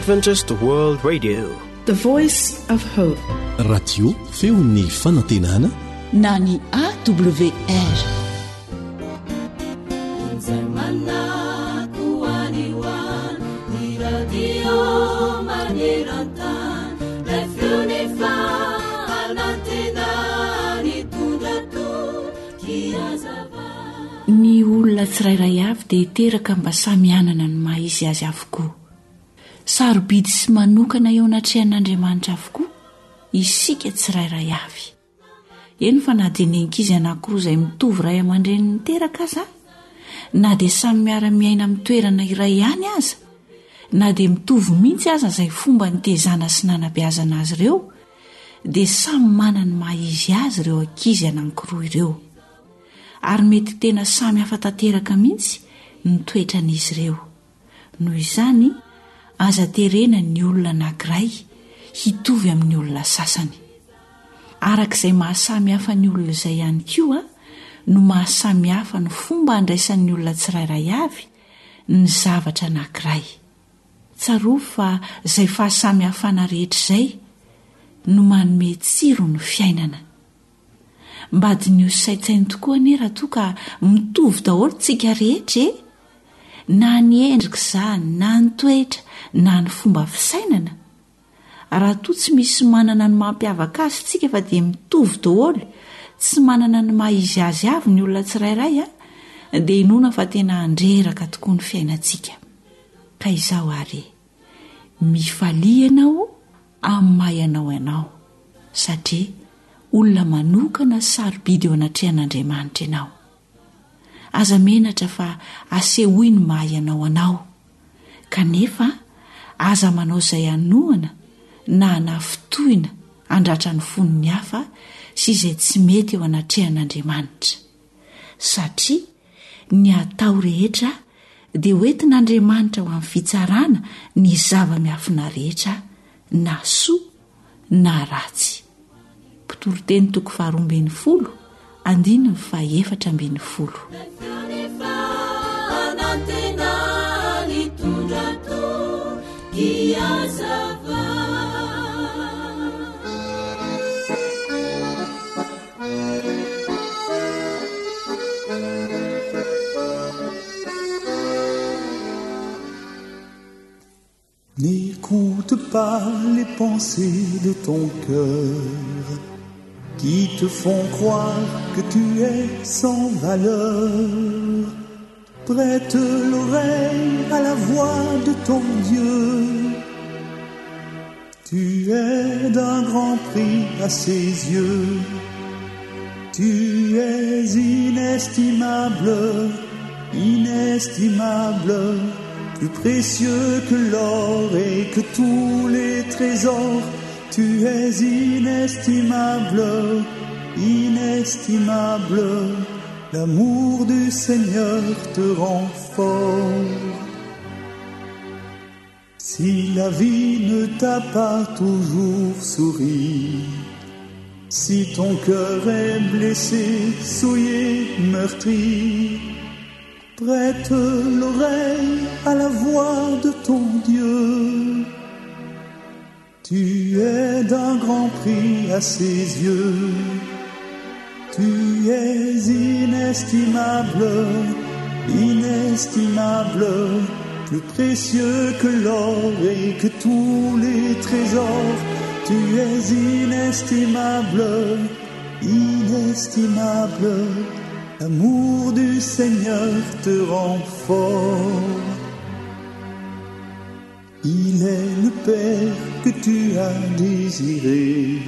Adventist World Radio, the voice of hope. Radio feon'ny fanantenana na ny AWR. Ny olona tsirairay avy dia teraka mba samy anana ny maha izy azy avokoa. Sarobidy sy manokana eo anatrehan'Andriamanitra avokoa isika tsirairay avy. Eny fa na dia ny ankizy anankiroa izay mitovy ray aman-dreny niteraka aza, na dia samy miara-miaina amin'ny toerana iray ihany aza, na dia mitovy mihitsy aza izay fomba nitezana sy nanabeazana azy ireo, dia samy manana ny maha izy azy ireo ankizy anankiroa ireo. Ary mety tena samy hafa tanteraka mihitsy ny toetran'izy ireo. Noho izany, aza terena ny olona anankiray hitovy amin'ny olona sasany. Arak'izay mahasamy hafa ny olona izay ihany koa no mahasamy hafa ny fomba andraisan'ny olona tsirairay avy ny zavatra anankiray. Tsaroa fa izay fahasamy hafana rehetra izay no manome tsiro ny fiainana. Mbadiny ho saitsainy tokoa anie raha toa ka mitovy daholo tsika rehetra, na ny endrika izany, na ny toetra, na ny fomba fisainana. Raha toa tsy misy manana ny mampiavaka azy tsika fa dia mitovy daholo, tsy manana ny maha izy azy avy ny olona tsirairay, dia inona fa tena andreraka tokoa ny fiainantsika. Ka izao ary, mifalia ianao amin'ny maha ianao ianao, satria olona manokana sarobidy eo anatrehan'Andriamanitra ianao. Aza menatra fa asehoy ny maha ianao anao, kanefa aza manao izay anohana na hanafitohina andratra ny fon'ny hafa sy izay tsy mety eo anatrehan'Andriamanitra. Satria ny atao rehetra dia hoentin'Andriamanitra ho amin'ny fitsarana ny zava-miafina rehetra, na soa na ratsy. Toloteny toko 12, andininy 14. N'écoute pas les pensées de ton cœur qui te font croire que tu es sans valeur. Prête l'oreille à la voix de ton Dieu. Tu es d'un grand prix à ses yeux. Tu es inestimable, inestimable, plus précieux que l'or et que tous les trésors. Tu es inestimable, inestimable, l'amour du Seigneur te rend fort. Si la vie ne t'a pas toujours souri, si ton cœur est blessé, souillé, meurtri, prête l'oreille à la voix de ton Dieu. Tu es d'un grand prix à ses yeux. Tu es inestimable, inestimable, plus précieux que l'or et que tous les trésors. Tu es inestimable, inestimable, l'amour du Seigneur te rend fort. Il est le Père que tu as désiré.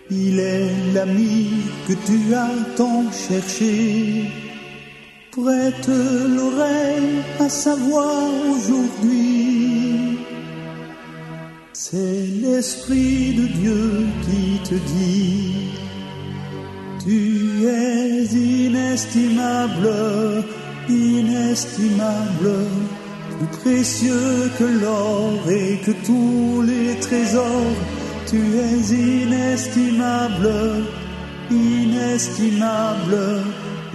Il est l'ami que tu as tant cherché. Prête l'oreille à sa voix aujourd'hui. C'est l'Esprit de Dieu qui te dit: tu es inestimable, inestimable, plus précieux que l'or et que tous les trésors. Tu es inestimable, inestimable,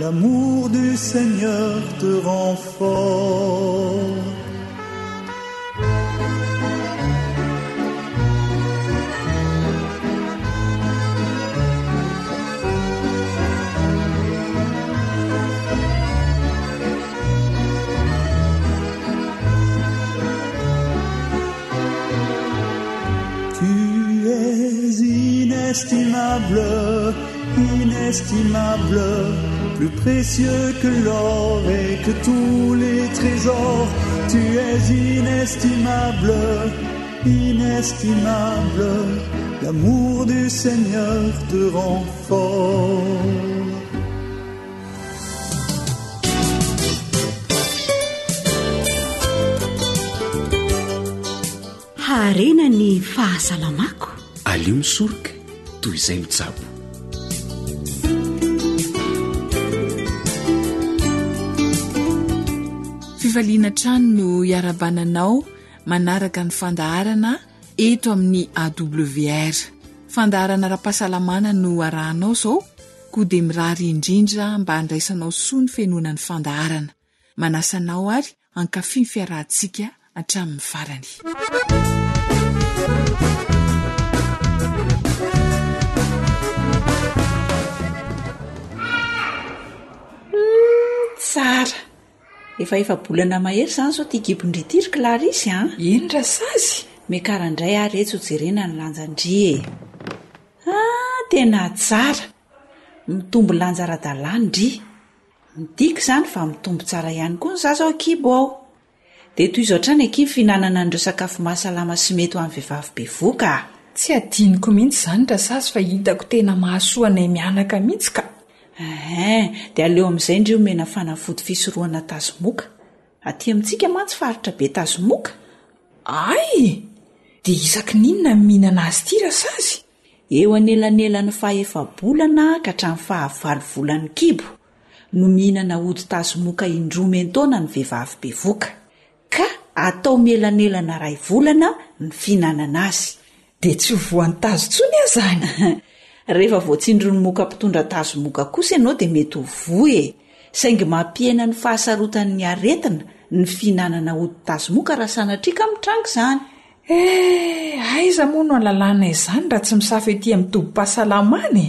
l'amour du Seigneur te rend fort. inestimable, inestimable, plus précieux que l'or et que tous les trésors. Tu es inestimable, inestimable, l'amour du Seigneur te rend fort. Harena ny fahasalamako. alio misoroka toy izay mitsabo. Fivaliana trano no iarabananao manaraka ny fandaharana eto amin'ny AWR. Fandaharana ara-pahasalamana no arahanao zao, koa dia mirary indrindra mba handraisanao soa ny fiainona ny fandaharana. Manasanao ary hankafy ny fiarahantsika hatramin'ny farany. Tsara. Efa bolana mahery zany zao ty gibondritiry Clarisy a. Ino rasazy? Mekarandray ary eto jerena ny lanjandrie. Tena tsara. Mitombo lanja ara-dalàna ndry. Midika zany fa mitombo tsara ihany koa ny zaza ao kibo ao. Dia toy izao trany ankiby fihinanana an'ireo sakafo mahasalama sy mety ho an'ny vehivavy bevoka. Tsy adiniko mihitsy zany rasazy fa hitako tena mahasoa anay mianaka mihitsy ka. Dia aleo amin'izay ndrio mena fanafody fisorohana tazomoka. Aty amintsika mantsy faritra be tazomoka. Ay! Dia isaky ninona mihinana azy ity rasazy? Eo anelanelany 4 bolana ka hatramin'ny 9 volany kibo no mihinana ody tazomoka indroa taona ny vehivavy bevoka. Ka atao melanelana 2 volana ny fihinanana azy. Dia tsy ho voan'ny tazo tsony aho zany. Rehefa voatsindro ny moka mpitondra tazomoka kosa ianao dia mety ho voe. Saingy mampiena ny fahasarotan'ny aretina ny fihinanana ody tazomoka raha sanatria ka mitrango izany. Aiza moa no alalana izany raha tsy misafy etỳ amin'ny tobo-pahasalamana?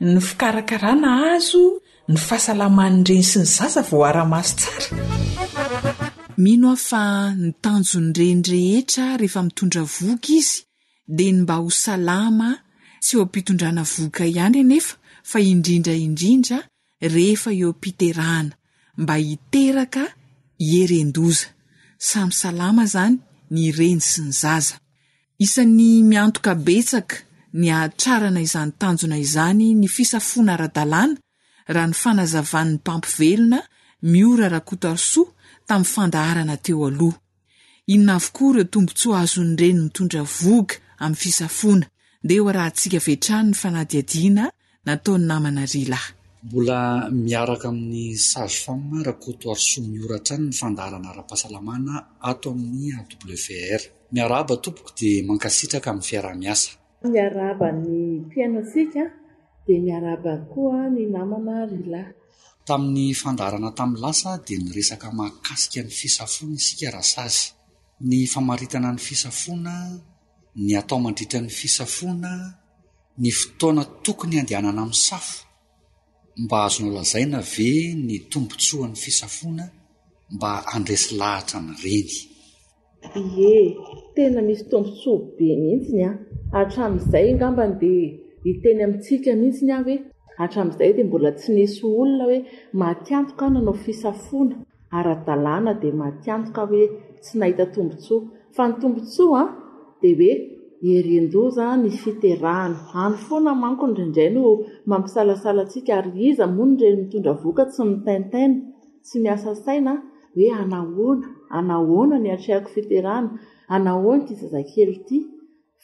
Ny fikarakarana azo, ny fahasalaman'ny reny sy ny zaza vao ara-maso tsara. Mino aho fa ny tanjon'ny reny rehetra rehefa mitondra voka izy dia ny mba ho salama sy eo ampitondrana voka ihany anefa fa indrindra rehefa eo ampiterahana mba hiteraka hierendoza. Samy salama zany ny reny sy ny zaza. Isan'ny miantoka betsaka ny ahatrarana izany tanjona izany ny fisafona ara-dalàna raha ny fanazavan'ny mpampivelona miora Rakotoarsoa tamin'ny fandaharana teo aloha. Inona avokoa ireo tombotsoa azon'ny reny mitondra voka amin'ny fisafona. Dia ho rahantsika vetrany ny fanadihadiana nataony namana Rilahy. Mbola miaraka amin'ny sage femme Rakotoarsoa mioratra ny fandaharana ara-pahasalamana ato amin'ny AWR. Miarahaba tompoko dia mankasitraka amin'ny fiarah-miasa. Miarahaba ny mpiainantsika dia miarahaba koa ny namana Rilahy. Tamin'ny fandaharana tamin'ny lasa dia niresaka mahakasika ny fisafona isika rasazy. Ny famaritana ny fisafona, ny atao mandritra ny fisafona, ny fotoana tokony andehanana amin'ny safo. Mba azonao lazaina ve ny tombotsoan'ny fisafona mba handresy lahatra ny reny? Tena misy tombotsoa be mihitsy hatramin'izay ngambany dia hiteny amintsika mihitsy ny hoe hatramin'izay dia mbola tsy nisy olona hoe matiantoka nanao fisafona ara-dalàna dia matiantoka hoe tsy nahita tombotsoa. Fa ny tombotsoa dia hoe herindoza ny fiterahana. Any foana manko indraindray no mampisalasala antsika ary iza moa ny mitondra voka tsy mitaintaina, tsy miasa saina hoe anahoana ny hatrehako fiterahana, anahoana ity zazakely ity.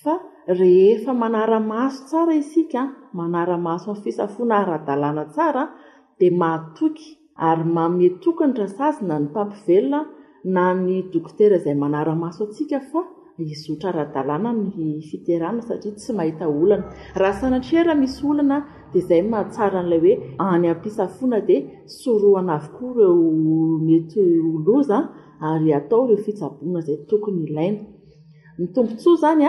Fa rehefa manara-maso tsara isika, manara-maso amin'ny fisafona ara-dalàna tsara dia mahatoky ary mametoka ny rasazy na ny mpampivelona na ny dokotera izay manara-maso antsika fa izotra ara-dalàna ny fiterahana satria tsy mahita olana. Raha sanatria raha misy olana dia izay mahatsara n'ilay hoe any am-pisafona dia sorohana avokoa ireo mety loza ary atao ireo fitsaboana izay tokony ilaina. Ny tombotsoa zany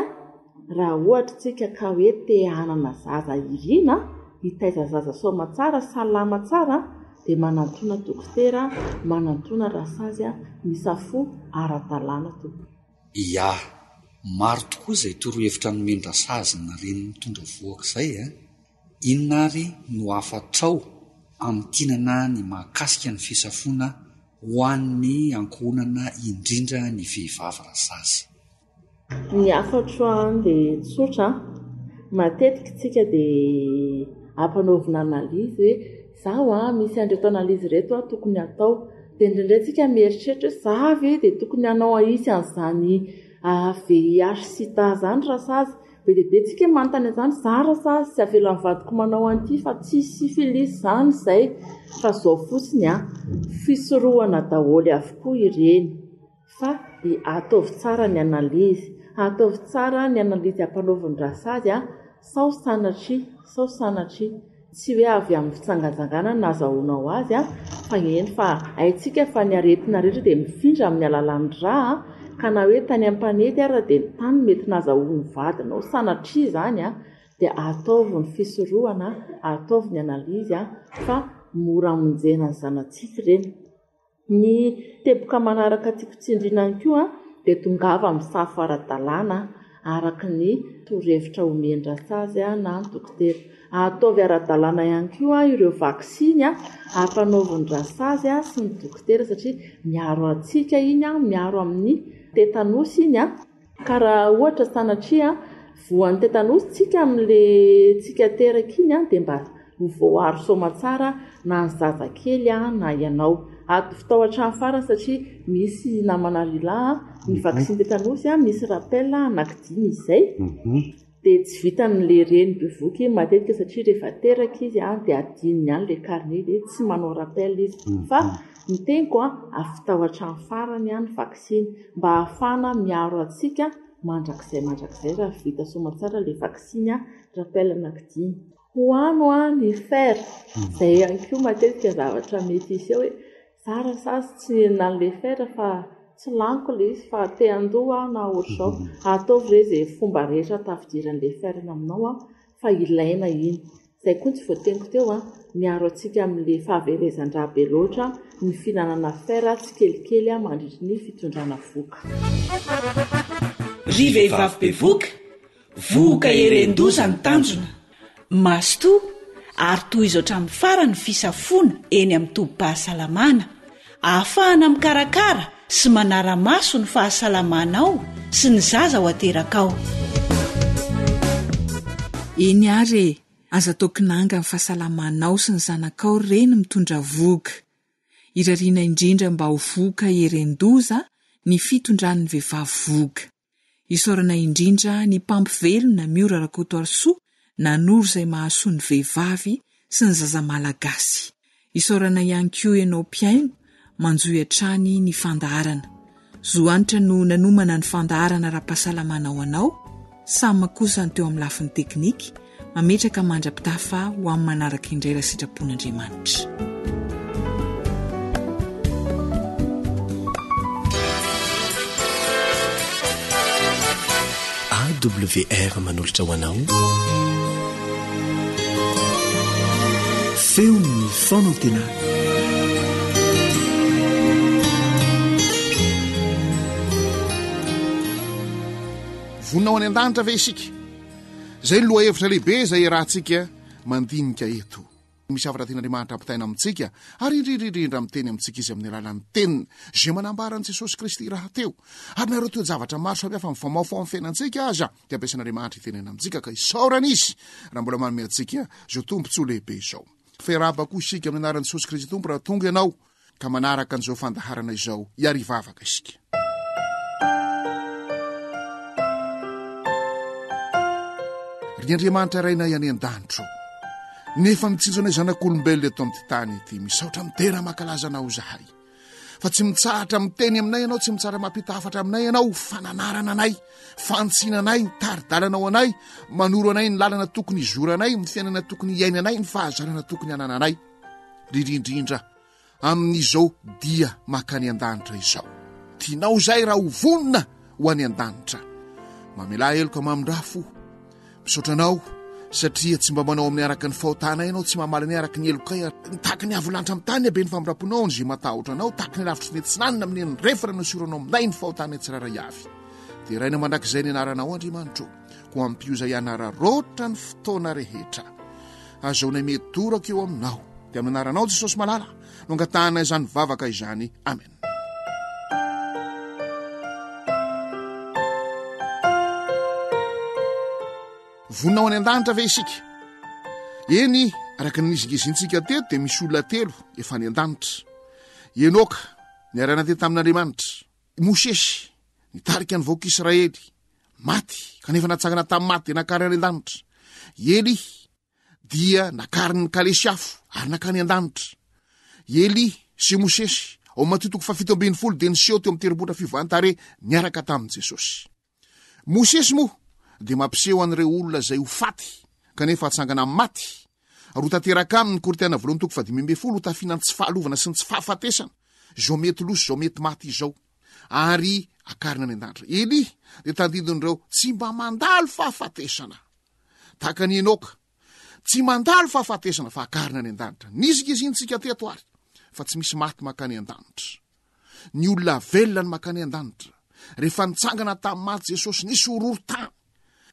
raha ohatra tsika ka hoe te hanana zaza irina, hitaiza zaza soma tsara, salama tsara, dia manantona dokotera, manantona rasazy misafo ara-dalàna tompoko. Maro tokoa izay torohevitra nomendra sazy na reny mitondra voaka izay inona ary no afatrao amin'ny tinana ny mahakasika ny fisafoana ho an'ny ankohonana indrindra ny vehivavy rasazy. Ny afatro dia tsotra. Matetika tsika dia ampanaovina analizy hoe zaho misy andreto analizy reto tokony atao, dia indraindray tsika mieritreritra hoe zavy dia tokony hanao aisy an'izany VIH sida zany rasazy. Be dia be tsika manontany izany, za rasazy sy avela mivadiko manao an'ity fa tsy sifilisy zany izay, fa zao fotsiny fisorohana daholo avokoa ireny. Fa ataovy tsara ny analizy, ataovy tsara ny analizy ampanaoviny rasazy sao sanatria tsy hoe avy amin'ny fitsangajangana nazahoana ho azy fa eny fa haitsika fa ny aretina rehetra dia mifindra amin'ny alalan'ny raha ka na hoe tany ampanety ara dia ny tany mety nazahoany vadinao sanatria zany dia ataovy ny fisorohana, ataovy ny analizy fa mora monjena ny zanatsika ireny. Ny teboka manaraka tiako tsindrinany koa dia tongava amin'ny safo ara-dalàna araka ny torohevitra omendra sazy na ny dokotera. Ataovy ara-dalàna ihany koa ireo vaksiny ampanaoviny rasazy sy ny dokotera satria miaro antsika iny, miaro amin'ny tetanosy iny ka raha ohatra sanatria voan'ny tetanosy tsika amin'le tsika teraka iny dia mba ho voaaro somatsara na ny zazakely na ianao. Ato fitao hatrany farany satria misy namana rila ny vaksiny tetanosy misy rappel anankidimy izay dia tsy vitan'le reny bevoky matetika satria rehefa teraka izy dia adininy ihany le carnet dia tsy manao rappel izy fa ny teniko fitao hatrany farany ny vaksiny mba ahafahana miaro antsika mandrakizay raha vita somatsara le vaksiny rappel anankidimy. Hoano ny fer izay ihany koa matetika zavatra mety isy hoe zara sasy tsy nan'le fer fa tsy laniko le izy fa te andoha na ohatr'izao. Ataovy re izay fomba rehetra tafidiran'le fer aminao fa ilaina iny. Izay koa tsy voateniko teo miaro antsika amin'le fahaverezan-draha be loatra ny fihinanana fer tsy kelikely mandritra ny fitondrana voka. Ry vehivavy bevoka, voka herendoza ny tanjona. Mastoa ary toy izao hatramin'ny farany fisafoana eny amin'ny tobim-pahasalamana, ahafahana mikarakara sy manara-maso ny fahasalamanao sy ny zaza ho ateraka ao. Eny ary aza tokinanga ny fahasalamanao sy ny zanakao reny mitondra voka. Irariana indrindra mba ho voka herendoza ny fitondran'ny vehivavy voka. Isaorana indrindra ny mpampivelona miora rakotoarsoa nanoro izay mahasoa ny vehivavy sy ny zaza malagasy. Isaorana ihany koa ianao mpiaino manjohy hatrany ny fandaharana. Zoanitra no nanomana ny fandaharana ra-pahasalamana ho anao, samy makosany teo amin'ny lafiny teknika, mametraka mandra-pitafa ho amin'ny manaraka indray raha sitrapon'Andriamanitra. AWR manolotra ho anao feon'ny fonantenana. Vonina ho any an-danitra ve isika? Zay ny loha hevitra lehibe izay rahantsika mandinika eto. Misy avaratin'Andriamanitra ampitaina amintsika ary indrindra miteny amintsika izy amin'ny alalan'ny teniny zay manambaran'i Jesosy Kristy raha teo. Ary nareo teo zavatra maro samihafa mifamaofao amin'ny fiainantsika aza dia ampiasan'Andriamanitra itenena amintsika ka isaorana izy raha mbola manome antsika zao tombontsoa lehibe izao. Fiarahaba-ko isika amin'ny anaran'i Jesosy Kristy tompo raha tonga ianao ka manaraka an'izao fandaharana izao iarivavaka isika. Ry Andriamanitra rainay any an-danitro, nefa mitsinjonay zanak'olombelona eto amin'ny tany ity, misaotra mitera makalazanao zahay. Fa tsy mitsahatra miteny aminay ianao, tsy mitsara mampitafatra aminay ianao, fananarana anay, fantsiananay, taridalanao anay, manoro anay ny lalana tokony izoranay, ny fiainana tokony iainanay, ny fahazarana tokony anananay. Ririndrindra amin'izao dia makany an-danitra izao. Tianao zay raha ho vonina ho any an-danitra. Mamela eloka mamindrafo. Misaotranao satria tsy mba manao amin'ny araka ny fahotanay ianao, tsy mamala ny araka ny elokay, tahaka ny avolanitra amin'ny tany be ny famiraponao ny zay matahotra anao, tahaka ny lavitry ny etsinanina amin'ny ny refera no soranao aminay ny fahotanay tsiraray avy. dia raina mandrakizay ny anaranao andriamanitro ko ampioza ianararoatra ny fotoana rehetra azaonay medorako eo aminao dia amin'ny anaranao Jesosy malala no angatahana izany vavaka izany. Amen. voninao any an-danitra ve isika? Eny, araka ny nizingizintsika teto dia misy olona telo efa any an-danitra. Enoka niarana tety tamin'Andriamanitra, Mosesy nitarika ny vahoak'Israely maty kanefa natsangana tamin'ny maty dia nakary any an-danitra. Eli dia nakary ny Kalesiafo ary nakany an-danitra. Eli sy Mosesy ao matotoko 720 dia niseho teo amin'ny tero-botra fivoantare niaraka tamin'i Jesosy. Mosesy moa dia mampiseho an'ireo olona izay ho faty kanefa atsangana maty. Ro tanteraka aminy Korintena 2:5 tafiana ny tsy fahalovana sy ny tsy fahafatesana zao mety loso zao mety maty izao ary akarina any an-danitra. Eli dia tandidin'ireo tsy mba mandalo fahafatesana tahaka ny Enoka, tsy mandalo fahafatesana fa akarina any an-danitra. Nizikizintsika teto ary fa tsy misy maty makany an-danitra. Ny olona velona ny makany an-danitra rehefa nitsangana tamin'ny maty Jesosy nisy hororo-tany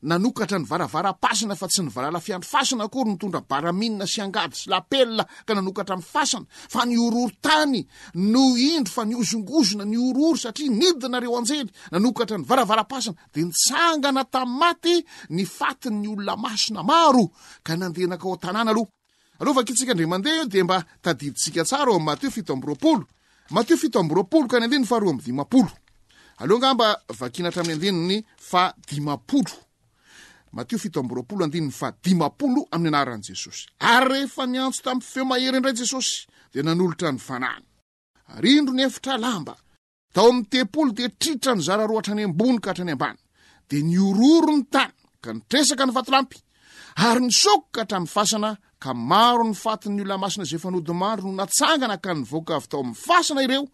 nanokatra ny varavara-pasina fa tsy ny valala-fiandro fasina akory nitondra baraminina sy angady sy lapelina ka nanokatra amin'ny fasana fa ny hororo-tany no indro fa ny ozongozona ny hororo satria nidinareo anjely nanokatra ny varavara-pasina dia nitsangana tamin'ny maty ny fatin'ny olona masina maro ka nandenaka ao tanàna aloha. Aloha vakitsika ndre mandeha dia mba tadiditsika tsara ao Mateo 7:20. Mateo 7:20 ka ny andininy fa 2:50. Aloha ngamba vakina hatramin'ny andininy fa 50. Mateo 7:20 andininy fa 50 amin'ny anaran'i Jesosy. Ary rehefa niantso tamin'ny feo mahery indray Jesosy dia nanolotra ny fanany. Rindro ny efitra lamba tao amin'ny tepolo dia tritra ny zara roa hatrany ambony ka hatrany ambany. Dia niororo ny tany ka nitresaka ny vatolampy ary nisokoka hatramin'ny fasana ka maro ny fatin'ny olona masina izay fanody maro no natsangana ka nivoaka avy tao amin'ny fasana ireo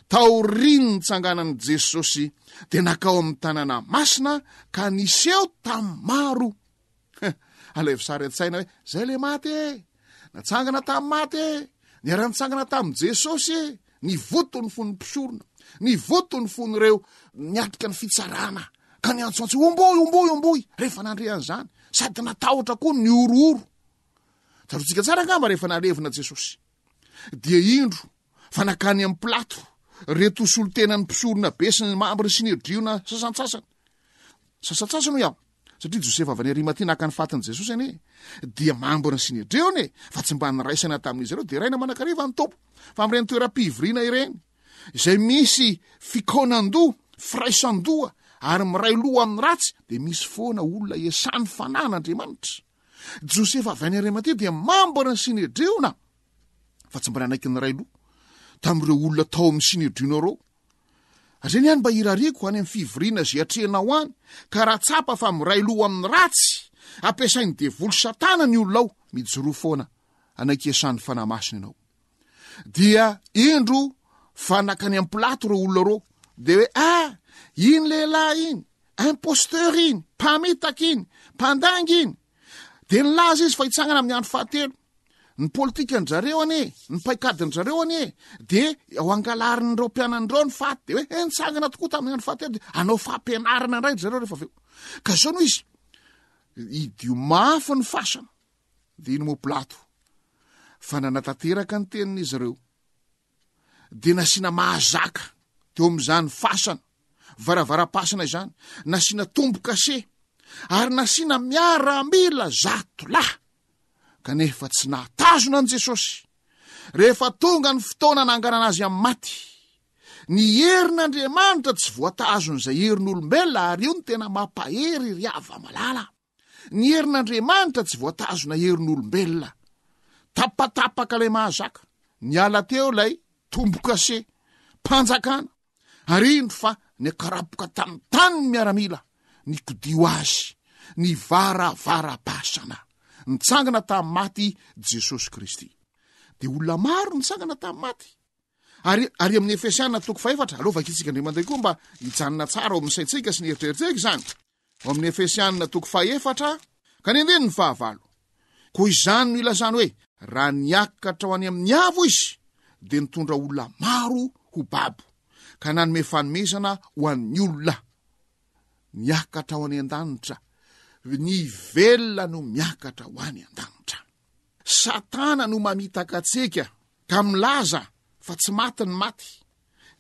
tao riny nitsanganan'i Jesosy dia nakao amin'ny tanàna masina ka niseho tamin'ny maro. Alaivo sary an-tsaina hoe zay le maty natsangana tamin'ny maty niara-nitsangana tamin'i Jesosy nivotony fony mpisorona nivotony fony ireo niatrika ny fitsarana ka niantsoantso omboy rehefa nandrean'izany sady natahotra koa ny ororo. Tarotsika tsara ngamba rehefa nalevina Jesosy dia indro fa nakany amin'ny plato reto solontenany mpisorona be sy ny mambony sy ny driona sasantsasany ho iaho satria Josefa avy any Arimatia naka ny fatiny Jesosy ane dia mambony sy ny driony fa tsy mba niraisana tamin'izy ireo dia raina manakariva ny tompo fa amin'ireny toeram-pivoriana ireny izay misy fikonan-doha firaisan-doha ary miray loha amin'ny ratsy dia misy foana olona esany fanan'Andriamanitra. Josefa avy any Arimatia dia mambona sy ny driona fa tsy mba nanaiky ny ray loha tamin'ireo olona tao amin'ny sy ny driona reo. Azay niany mba irariko any amin'ny fivoriana zay atrehana ho any ka raha tsapa fa miray loha amin'ny ratsy ampiasainy devoly satana ny olona ao mijoro foana anaiky esany fanahy masina ianao. Dia indro fa nakany amin'ny plato reo olona reo dia hoe iny lehilahy iny imposteur iny mpamitaka iny mpandangy iny dia nilaza izy fa hitsangana amin'ny andro fahatelo ny politika ny zareo ane ny paikadiny zareo ane dia ao angalarin' ireo mpianan'ireo ny faty dia hoe nitsangana tokoa tamin'ny andro fahatelo dia anao fampianarana indray zareo rehefa aveo ka zao noho izy idio mafy ny fasana dia iny mo plato fa nanatanteraka ny tenin'izy ireo dia nasiana mahazaka teo amin'izany fasana varavara-pasina izany nasiana tombo-kase ary nasiana miaramila 100 lahy kanefa tsy nahatazona an' Jesosy. Rehefa tonga ny fotoana nanganana azy amin'ny maty ny herin'Andriamanitra tsy voatazon'izay herin'olombelona ary io ny tena mampahery ry ava-malala. Ny herin'Andriamanitra tsy voatazona herin'olombelona. Tapatapaka ilay mahazaka niala teo ilay tombo-kase mpanjakana ary indro fa ny akarapoka tamin'ny tany ny miaramila ny kodio azy ny varavara-pasana nitsangana tamin'ny maty Jesosy Kristy. Dia olona maro nitsangana tamin'ny maty ary amin'ny Efesiana 4:4 aloha vakitsika indray mandeha koa mba hijanona tsara ao amin'ny saintsika sy ny eritreritreika izany. Ao amin'ny Efesiana 4:4 ka ny andiny ny 5 koa izany no ilazany hoe raha niakatra ho any amin'ny avo izy dia nitondra olona maro ho babo ka nanome fanomezana ho an'ny olona. miakatra ho any an-danitra, ny velona no miakatra ho any an-danitra. Satana no mamitakatseka ka milaza fa tsy maty ny maty,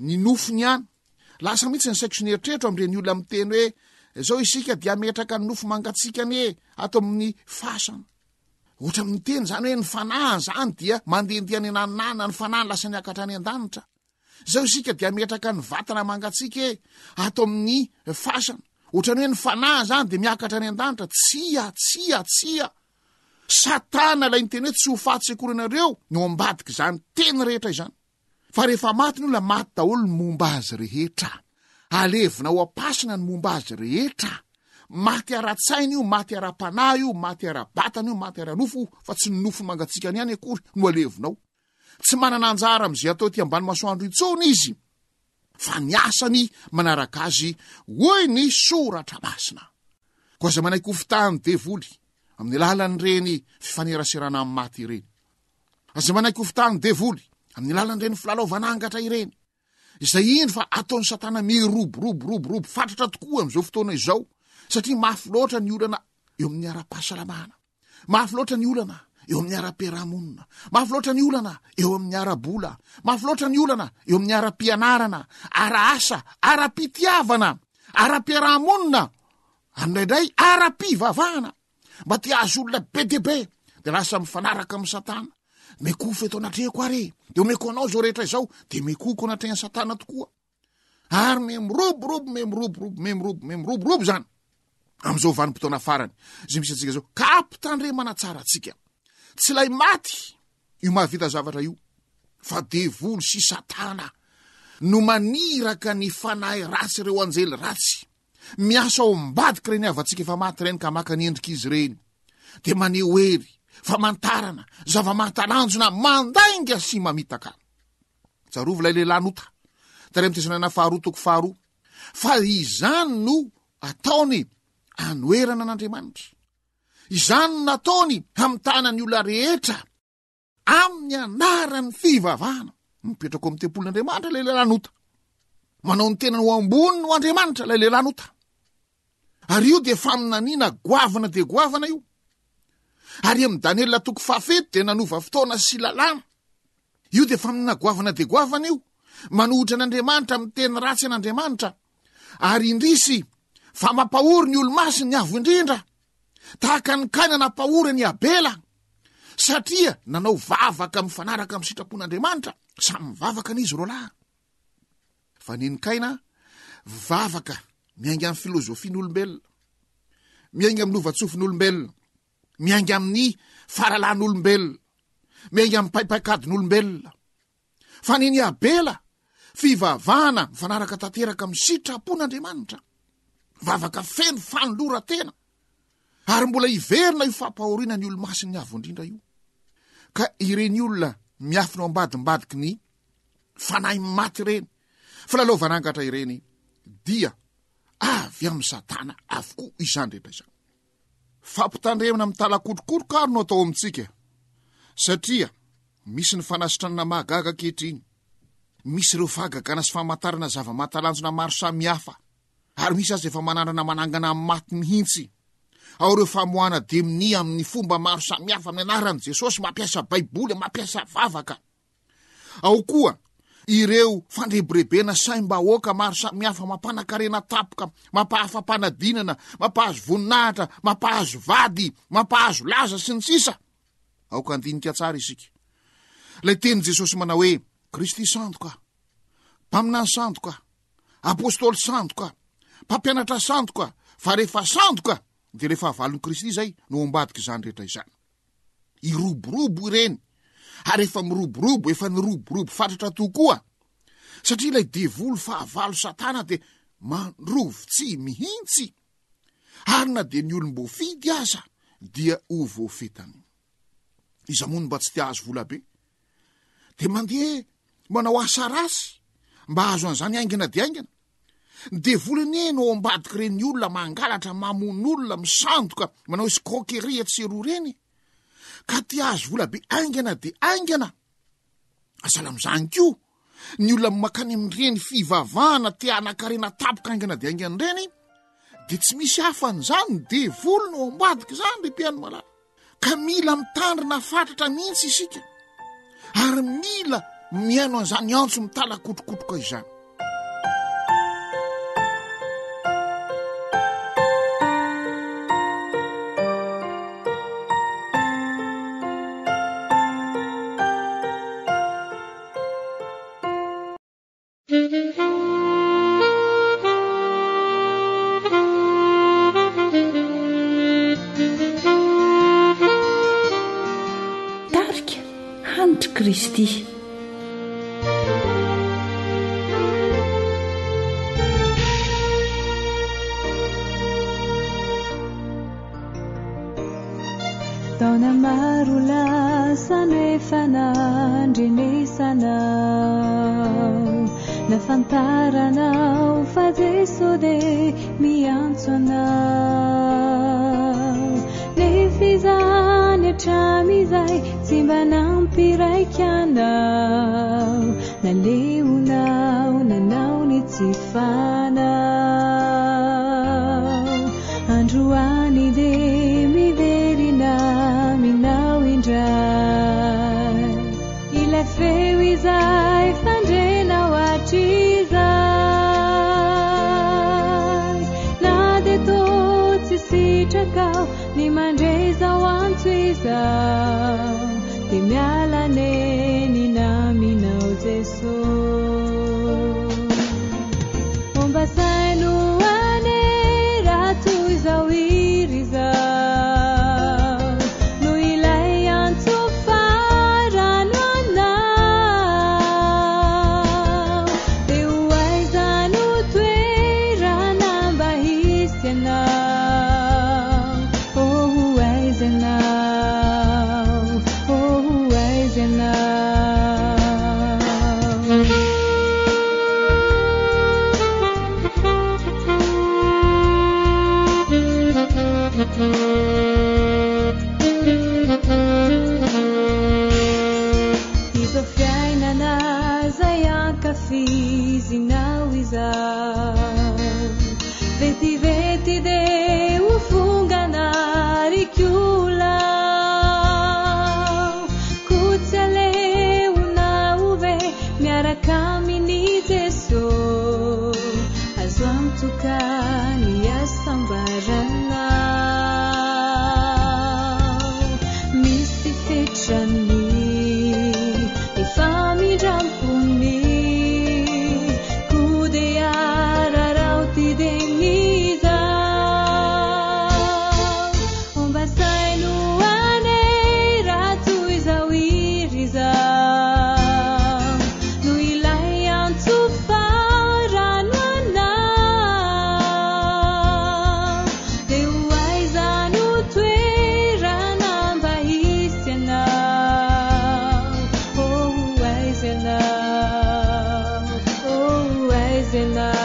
ny nofony ihany. Lasa mihitsy ny saiko sy ny eritreritro am'ireny olona miteny hoe zao isika dia metraka ny nofo mangatsika ny ato amin'ny fasana. Ohatra amin'ny teny zany hoe ny fanahy zany dia mandehandeha ny ananana, ny fanahy lasa niakatra any an-danitra. Zao isika dia metraka ny vatana mangatsika ato amin'ny fasana. Ohatra ny hoe ny fanahy zany dia miakatra any an-danitra. Tsia. Satana ilay nyteny hoe tsy ho fahatsekorinareo no ambadiky zany teny rehetra izany. Fa rehefa maty ny olona, maty daholo ny momba azy rehetra. Alevina ho apasina ny momba azy rehetra. Maty ara-tsaina io, maty ara-panahy io, maty ara-batana io, maty ara-nofo, fa tsy ny nofo mangatsika ny ihany akory no alevinao. Tsy manana anjara am'izay atao ty ambany masoandro intsony izy, fa ny asany manaraka azy hoy ny soratra masina. Koa aza manaiky ho fitahany devoly amin'ny alalan'ireny fifaneraserana amin'ny maty ireny. Aza manaiky ho fitahany devoly amin'ny alalan'ireny filalaovanangatra ireny. Izay iny fa ataony Satana miroborobo fatratra tokoa am'izao fotoana izao, satria mafy loatra ny olana eo amin'ny ara-pahasalamana, mafy loatra ny olana eo amin'ny ara-piarahamonina, mafy loatra ny olana eo amin'ny ara-bola, mafy loatra ny olana eo amin'ny ara-pianarana, ara-asa, ara-pitiavana, ara-piarahamonina, andraindray ara-pivavahana. Mba ty azo olona be de be de lasa mifanaraka amin'ny Satana. Mekofo eto anatrehako are, de omeko anao zao rehetra izao, de mekoko anatrehan'ny Satana tokoa. Ary memroborobo zany am'izao vanim-potoana farany. Zay misy atsika zao, ka ampitandremana tsara atsika. Tsy lay maty io mahavita zavatra io, fa devoly sy Satana no maniraka ny fanahy ratsy ireo anjely ratsy. Miasa ao ambadiky reny avatsika efa maty reny ka maka ny endrik'izy reny. De maneho hery, famantarana, zava-mahatalanjona, mandainga sy mamitaka. Tsarovy lay lehilahy nota, tary am'tesanana 2:2, fa izany no ataony anoerana an'Andriamanitra. Izany no nataony hamitana ny olona rehetra amin'ny anaran'ny fivavahana. Mipetrako amin'ny tempolin'Andriamanitra lay lehilahy nota. Manao ny tenany ho ambony no Andriamanitra lay lehilahy nota. Ary io dia faminaniana goavana de goavana io. Ary amin'ny Daniela 7 dia nanova fotoana sy lalàna. Io dia faminaniana goavana de goavana io. Manohitra an'Andriamanitra amin'ny teny ratsy an'Andriamanitra. Ary indrisy fa mampahory ny olo-masiny ny avo indrindra, tahaka ny Kaina nampahory ny Abela, satria nanao vavaka mifanaraka amin'ny sitrapon'Andriamanitra. Samy mivavaka n'izy ro lahy. Fa ny Kaina vavaka miainga amin'ny filozofian'olombelona, miainga amin'ny lovatsofin'olombelona, miainga amin'ny faralan'olombelona, miainga amin'ny paipaikadin'olombelona. Fa ny Abela fivavahana mifanaraka tanteraka amin'ny sitrapon'Andriamanitra, vavaka feno fanolora tena. Ary mbola iverina io fampahoriana ny olo-masiny avo indrindra io. Ka ireny olona miafina ao ambadimbadiky ny fanahy maty ireny, filalaovanangatra ireny, dia avy amin'ny Satana avokoa izany rehetra izany. Fampitandremana amin'ny talakotrokoroka no atao amintsika, satria misy ny fanasitrana mahagaga kehitriny, misy ireo fahagagana sy famantarana zava-mahatalanjona maro samihafa, ary misy azy efa manandrana manangana amin'ny maty mihitsy. Ao ireo famohana demoni amin'ny fomba maro samihafa amin'ny anaran'i Jesosy, mampiasa baiboly, mampiasa vavaka. Ao koa ireo fandrebirebena saim-bahoaka maro samihafa, mampanakarena tapoka, mampahafa-panadinana, mampahazo voninahitra, mampahazo vady, mampahazo laza sy ny sisa. Ao ka andinika tsara isika. Lay teny Jesosy manao hoe Kristy sandoka, mpaminany sandoka, apôstôly sandoka, mpampianatra sandoka, fa rehefa sandoka dia rehefa avalon'i Kristy zay no ambadika izany rehetra izany. Iroborobo ireny, ary efa miroborobo, efa niroborobo fatratra tokoa, satria ilay devoly fahavalo Satana dia mandrovotsy mihintsy, ary na dia ny olom-boafidy aza dia ho voafetany. Iza moa mba tsy tia azo vola be, dia mandeha manao asa rasy mba azo an'izany aingana dia aingana. Devoly ny no ambadiky reny olona mangalatra, mamono olona, misandoka, manao escroquerie tsy roa reny, ka tia azo vola be aingana dia aingana. Asala amin'izany koa ny olona makany amin'ireny fivavahana tia anakarena tapoka aingana dia aingana ireny, dia tsy misy hafan'izany dia volo no ambadika izany le mpiano malala ka mila mitandrina fatratra mihitsy isika ary mila miaino an'izany antso mitalakotrokotroka izany. Tarika hanitra Kristy. taona maro lasa nefa nandrenesanao nafantaranao fa Jeso de miantso anao nefa izany hatramizay tsy mba nampiraiky anao naleonao nanao ny tsy fanao androany de miverina minao indray ila feo izay fandrenao hatrizay na de tô tsy sitrakao ny mandrezao antso izao de mialaneny naminao Jeso omba saino ane raha toy izao iry zao no ilay antso farano anao de hoaiza no toerana mba hisy anao oh hoaiza anao oh hoaiza anao izo fiainana zay ankafizinao izao vetivety de ho fongana rikolao kotsy aleonao ve miaraka aminy Jeso azo amtoka ny asambaranao misy fetrany efa mindrampony kode ararao ty denizao omba saino ane raha toy izao iry zao no ilay antso farano anao de hoaiza no toerana mba hisy anao oh hoaiza anao oh hoaiza anao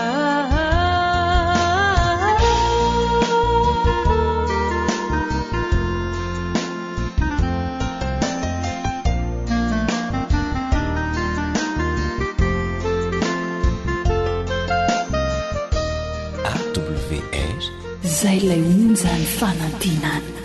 AWR zay lay onjany fanantinana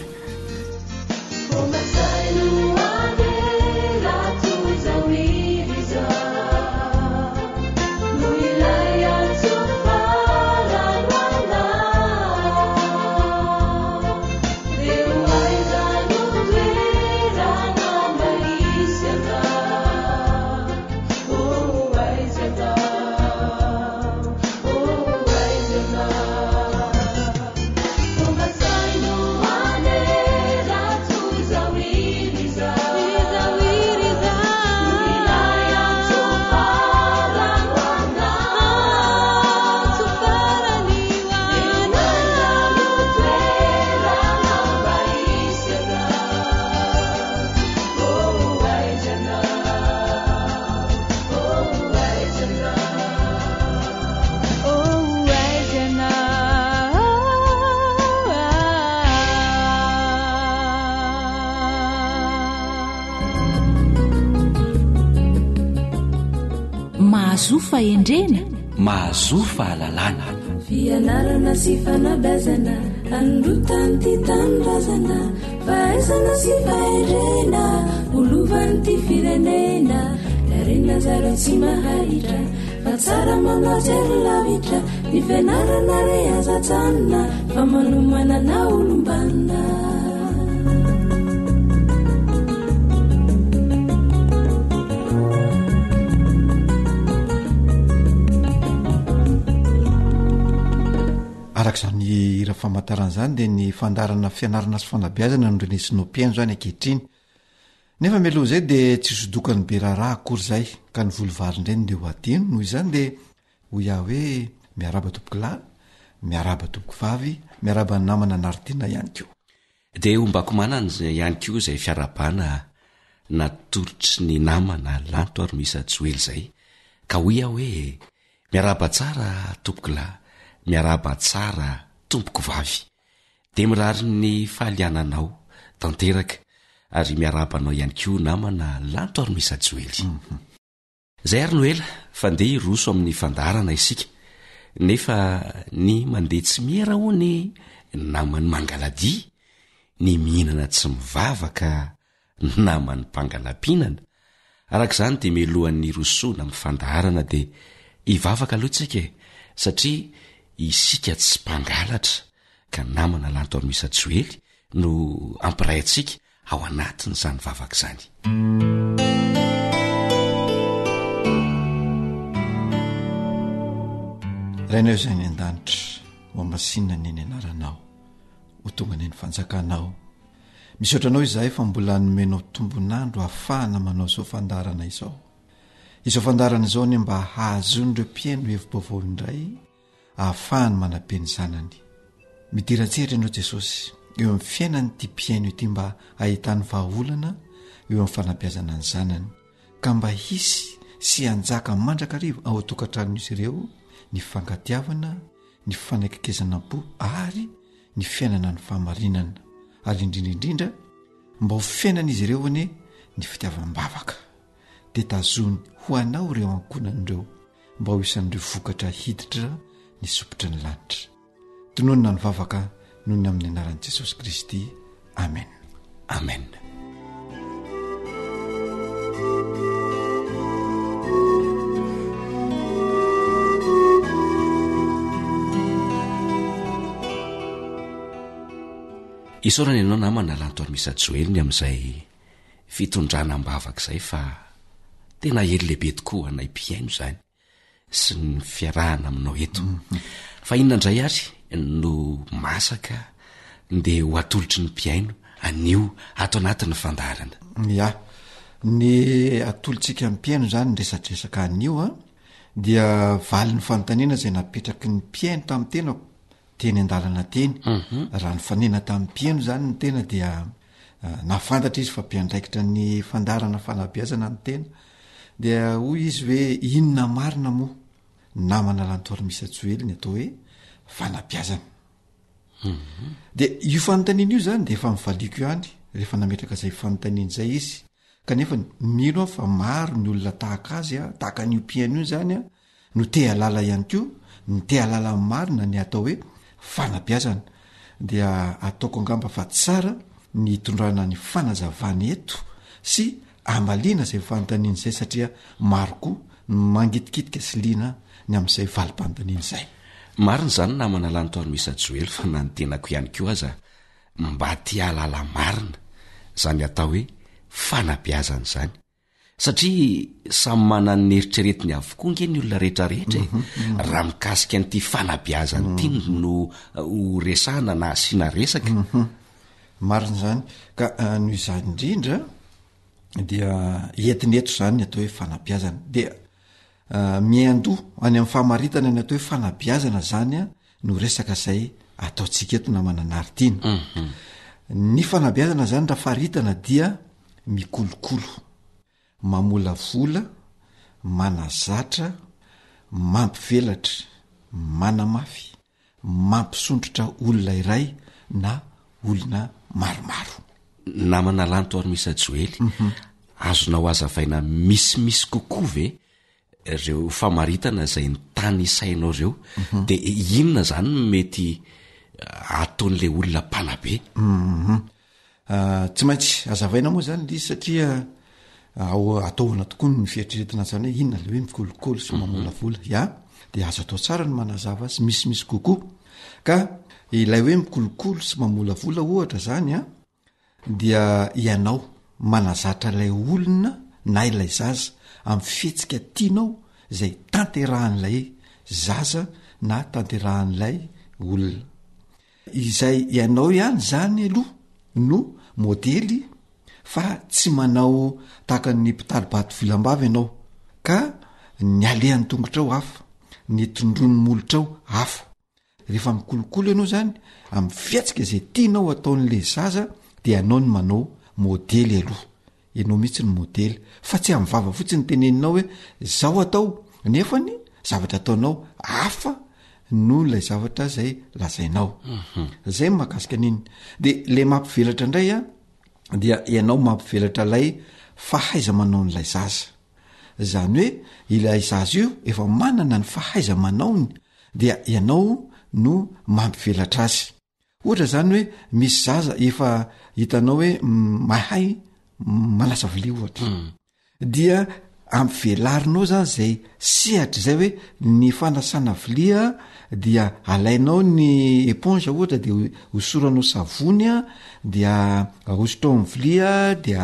mahazo fahendrena mahazo fahalalana fianarana sy fanabeazana anrotany ty tanorazana fahaizana sy faherena olovany ty firenena darena zareo tsy mahahitra fa tsara manajery lavitra ny fianarana re azatsanina fa manomanana olombanina arak'izany ira famantaran'izany dia ny fandarana fianarana sy fanabeazana nodrenesino mpiaino zany ankehitriny nefa mialoha zay dia tsy sodokany be raharaha akory zay ka ny volovarindreny dia ho adino noho izany dia ho ia hoe miaraba toboky lahy miaraba toboky vavy miaraba ny namana naridina ihany ko dia ombako manany ihany ko izay fiarabana natoritry ny namana lanto ary misy joely zay ka ho ia hoe miaraba tsara toboky lahy miaraba tsara tompoko vavy dia mirary ny fahaliananao tanteraka ary miarabanao ihany ko namana lanto ary misy joely zay ary no ela fa ndeha iroso amin'ny fandarana isika nefa ny mandeha tsy miera ho ny namany mangaladi ny mihinana tsy mivavaka namany mpangalampianana arak'izany dia milohan'ny rosoana amin'ny fandarana dia hivavaka alohatsika satria isika tsy mpangalatra ka namana lanto ary misy joely no ampiray atsika ao anatin' izany vavaka izany rainao izay ny an-danitra ho masinina ny ny anaranao ho tonga ny ny fanjakanao misaotranao izahay fa mbola nomenao tombonandro ahafahana manao izao fandarana izao izao fandarana izao ny mba hahazon'ireo mpiaino hevim-baovao indray ahafahany manabe ny zanany midirantsehatra ianao Jesosy eo amin'ny fiainany ty mpiaino ity mba ahitany vahaolana eo amin'ny fanabeazana ny zanany ka mba hisy sy anjaka mandrakarivo ao atokantranon'izy ireo ny fangatiavana ny fanaikekezana-po ary ny fiainana ny fahamarinana ary indrindraindrindra mba ho fiainan'izy ireo ane ny fitiavam-bavaka dia tazony ho anao ireo ankonan'ireo mba ho isan'ireo vokatra hiditra ny sopotra ny lanitra tononona ny vavaka noho ny amin'ny anaran'i Jesosy Kristy amen amen isorana ianao namana lanto ary misy joeliny amin'izay fitondrana mbavaka izay fa tena hely lehibe tokoa anay mpiaino izany sy ny fiarahana aminao eto fa inona indray ary no masaka dia ho atolotry ny mpiaino anio ato anatin'ny fandarana ia ny atolotsika ny mpiaino zany nresadresaka anio a dia vali ny fanontaniana izay napetraky ny mpiaino tamin'ny tena teny an-dalana teny raha ny fanena tamin'ny mpiaino zany ny tena dia nafantatra izy fa mpiandraikitra ny fandarana fanabeazana ny tena dia hoy izy hoe inona marina moa namana lanto ary misy joely ny atao hoe fanabeazana dia io fanontaniana io zany dia efa mivaliako io any rehefa nametraka izay fanontaniana izay izy kanefa mino fa maro ny olona tahaka azy a tahaka an'io mpiaino io zany a no te halala ihany ko ny te halala marina ny atao hoe fanabeazana dia ataoko angamba fa tsara ny hitondrana ny fanazavany eto sy amaliana izay fanontaniana izay satria maro koa mangitikitika sy liana ny amin'izay valim-panontaniana izay marina zany namana lanto ary misy joely fa na ny tenako ihany ko aza mba ty halala marina zany atao hoe fanabeazana zany satria samy manany neritreretiny avokoa nge ny olona rehetrarehetra raha mikasika n'ity fanabeazany ity no ho resahana na asiana resaka marina zany ka noho izany indrindra dia entiny eto zany ny atao hoe fanabeazana dia miandoha any amin'ny fahamaritana ny atao hoe fanabeazana zany a no resaka izay ataotsika eto namana naritiana ny fanabeazana zany raha faritana dia mikolokolo mamola vola manazatra mampivelatra manamafy mampisondrotra olona iray na olona maromaro namana lanto ary misy joely azonao azavaina misimisy kokoa ve reo famaritana zay ny tany isainao reo de inona zany mety ataon'le olona mpanabe? Tsy maintsy azavaina moa zany lizy satria ataona tokoa ny fieritriretina zany hoe inona le hoe mikolokolo sy mamolavola de azo atao tsara ny manazava sy misimisy kokoa ka ilay hoe mikolokolo sy mamolavola ohatra zany dia ianao manazatra ilay olona na ilay zaza amin'ny fihetsika tianao zay tanterahan'ilay zaza na tanterahan'ilay olona izay ianao ihany zany aloha no modely fa tsy manao tahaka ny mpitalibaty vilam-bava ianao ka ny alehan'ny tongotrao hafa ny tondrony molotrao hafa rehefa mikolokolo ianao zany amin'ny fiatsika zay tianao ataon'le zaza dia ianao ny manao modely aloha ianao mihitsy ny modely fa tsy amin'ny vava fotsiny teneninao hoe zao atao nefa ny zavatra ataonao hafa no lay zavatra zay lazainao zay mahakasika an'iny de le mampivelatra indray dia ianao mampivelatra lay fahaiza manao n'lay zaza zany hoe ilay zaza io efa manana ny fahaiza manaony dia ianao no mampivelatra azy ohatra zany hoe misy zaza efa hitanao hoe mahay malasa vilia ohatra dia ampivelarinao zany zay sehatra zay hoe ny fanasana vilia dia alainao ny éponge ohatra de hosoranao savony dia ahosotao amin'ny vilia dia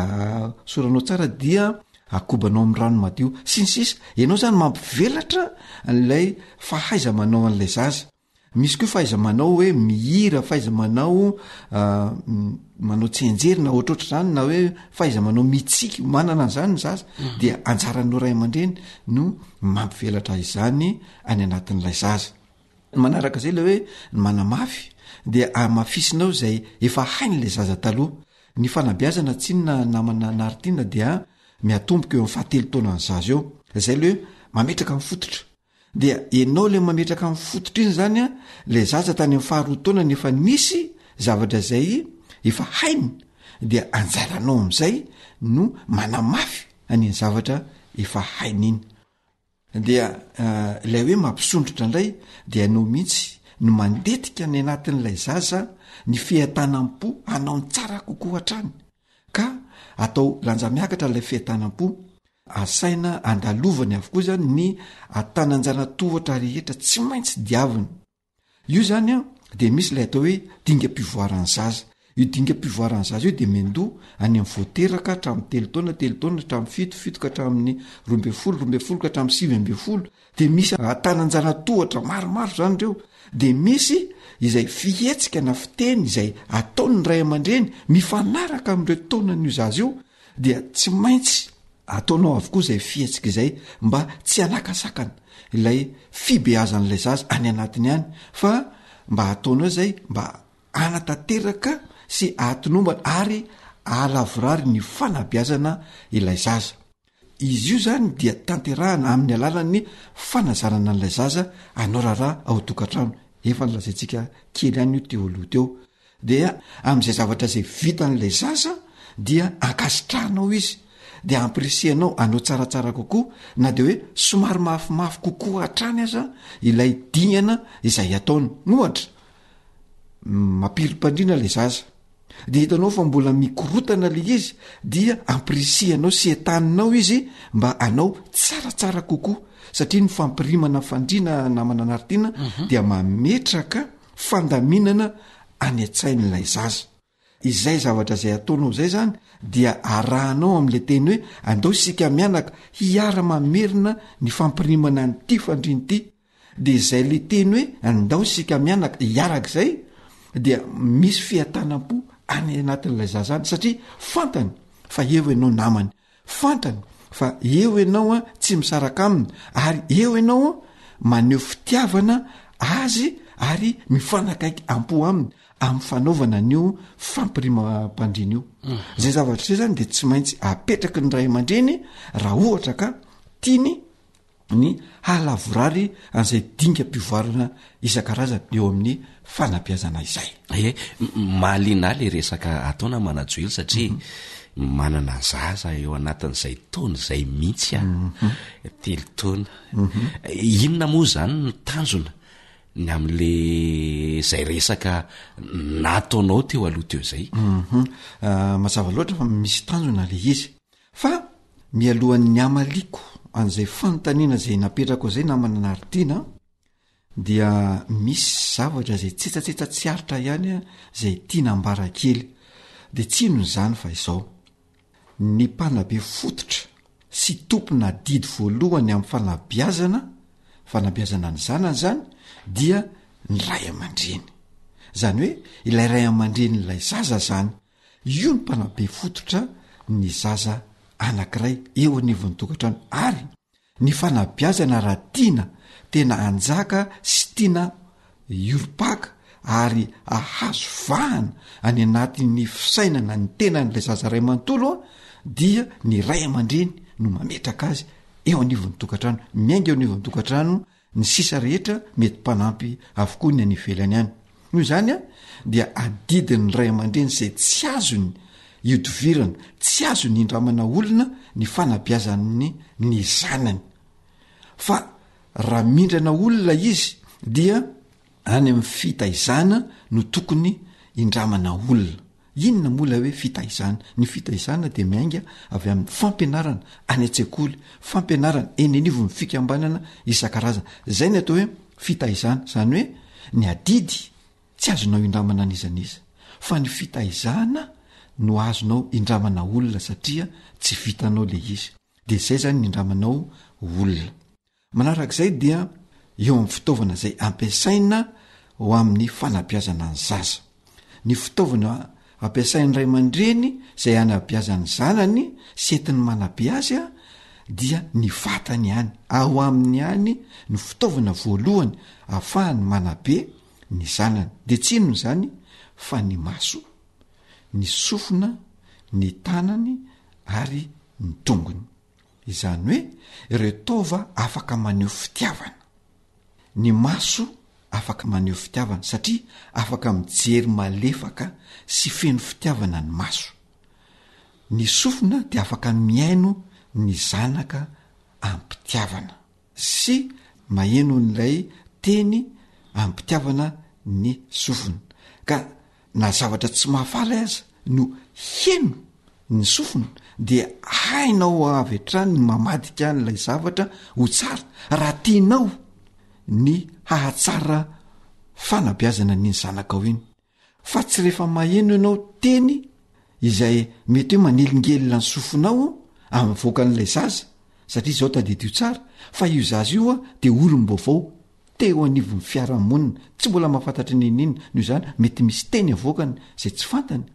hosoranao tsara dia akobanao amin'ny rano madio sinsisa ianao zany mampivelatra an'ilay fahaiza manao an'ilay zaza misy koa fahaiza manao hoe mihira fahaiza manao tsenjery na ohatroatra zany na hoe fahaiza manao mitsiky manana an'izany ny zaza dia anjaranao ray aman-dreny no mampivelatra izany any anatin'ilay zaza manaraka zay le hoe ny manamafy dia amafisinao zay efa hain'lay zaza taloha ny fanabiazana tsinona namana naritiana dia miatomboka eo amin'ny fahatelo taona ny zaza eo zay le hoe mametraka amin'ny fototra dia ianao le mametraka amin'ny fototra iny zany le zaza tany amin'ny faharoa taona nefa misy zavatra zay efa hainy dia anjaranao amin'izay no manamafy an'iny zavatra efa hainy iny dia ilay hoe mampisondrotra indray dia ianao mihitsy no mandetika ny anatin'ilay zaza ny fihatanam-po anao ny tsara kokoa hatrany ka atao lanja miakatra ilay fihatanam-po asaina andalovany avokoa zany ny atananjana tohatra rehetra tsy maintsy diavina io zany de misy ilay atao hoe dingam-pivoaran'ny zaza io dingam-pivoaran'ny zaza io de mendoa any amin'ny voateraka hatramin'ny telo taona hatramin'ny fito ka hatramin'ny 12 ka hatramin'ny 9 de misy atananjana tohatra maromaro zany reo de misy izay fihetsika na fiteny izay ataony ray aman-dreny mifanaraka amin'ireo taonan'io zaza io dia tsy maintsy ataonao avokoa zay fihetsika izay mba tsy anakasakana ilay fibeazan'ilay zaza any anatiny any fa mba ataonao zay mba anatanteraka sy ahatonombana ary alavorary ny fanabiazana ilay zaza izy io zany dia tanterahana amin'ny alalan'ny fanazarana n'ilay zaza anao raharaha ao tokantrano efa nylazaintsika kely any io teoloha teo dia amin'izay zavatra zay vitan'ilay zaza dia ankasitrahanao izy de ampirisianao anao tsaratsara kokoa na de hoe somary mafimafy kokoa hatrany aza ilay dingana izay ataony nohatra mampirym-pandrina lay zaza de hitanao fa mbola mikorotana le izy dia ampirisianao sy etaninao izy mba anao tsaratsara kokoa satria ny fampirimana fandrina namana naritiana dia mametraka fandaminana any a-tsain'ilay zaza izay zavatra zay ataonao zay zany dia arahanao amin'le teny hoe andao sika mianaka hiara-mamerina ny fampirimana nyity fandriny ity de zay le teny hoe andao sika mianaka hiarak'izay dia misy fihatanam-po any anatin'ilay zazany satria fantany fa eo ianao namany fantany fa eo ianao tsy misaraka aminy ary eo ianao maneho fitiavana azy ary mifanakaiky ampo aminy amin'ny fanaovana an'io fampirimam-pandrina io zay zavatra zay zany de tsy maintsy apetraky ny ray aman-dreny raha ohatra ka tiany ny halavorary an'izay dingam-pivoarana isan-karazany eo amin'ny fanabiazana izay malina le resaka ataona manajoely satria manana zaza eo anatin'izay taona zay mihitsy a 3 taona inona moa zany no tanjona ny am'le zay resaka nataonao teo aloha teo zay mazava loatra fa misy tanjona le izy fa mialohan'ny amaliko an'izay fanontaniana zay napetrako zay namana naritina dia misy zavatra zay tsetsatseta tsy aritra ihany a zay tiana ambarakely de tsinony zany fa izao ny mpanabe fototra sy tompona didy voalohany amin'ny fanabiazana ny zanany zany dia ny ray aman-dreny zany hoe ilay ray aman-dreny ilay zaza zany io ny mpanabe fototra ny zaza anankiray eo anivon'ny tokantrano ary ny fanabiazana raha tiana tena anjaka sy tiana ioripaka ary ahazo vahana any anatin'ny fisainana ny tenan'ilay zaza ray amanontolo a dia ny ray aman-dreny no mametraka azy eo anivon'ny tokantrano miainga eo anivon'ny tokantrano ny sisa rehetra mety mpanampy avokoa ny anivelany any noho izany a dia adidin'ny ray aman-dreny zay tsy azony iodivirana tsy azo ny indramana olona ny fanabiazany ny zanany fa raha mindrana olona izy dia any amin'ny fitaizana no tokony indramana olona inona mola hoe fitaizana ny fitaizana de miainga avy amin'ny fampianarana any an-tsekoly fampianarana eny anivo ny fikambanana isan-karazana zay ny atao hoe fitaizana zany hoe ny adidy tsy azonao indramana an'izaniza fa ny fitaizana no azonao indramana olona satria tsy vitanao le izy de zay zany ny indramanao olona manarak'izay dia eo amin'ny fitaovana zay ampiasaina ho amin'ny fanabiazana ny zaza ny fitaovana ampiasain'ny ray aman-dreny zay anabiazany zanany sy entiny manabe azy a dia ny vatany ihany ao amin'ny ihany ny fitaovana voalohany ahafahany manabe ny zanany de tsinony zany fa ny maso ny sofina ny tanany ary ny tongony izany hoe ireo taova afaka maneho fitiavana ny maso afaka maneho fitiavana satria afaka mijery malefaka sy feno fitiavana ny maso ny sofina de afaka miaino ny zanaka ampitiavana sy maheno n'ilay teny ampitiavana ny sofina ka na zavatra tsy mahafaly aza no heno ny sofina dia hainao avy hatrany ny mamadika n'ilay zavatra ho tsara raha tianao ny hahatsara fanabiazana ny zanakao iny fa tsy rehefa maheno ianao teny izay mety hoe manelingelina ny sofinao amin'ny voakan'ilay zaza satria zao tadidio tsara fa io zaza io a de olom-baovao teo anivon'ny fiarahamonina tsy mbola mahafantatra ninina noho izany mety misy teny avoakany zay tsy fantany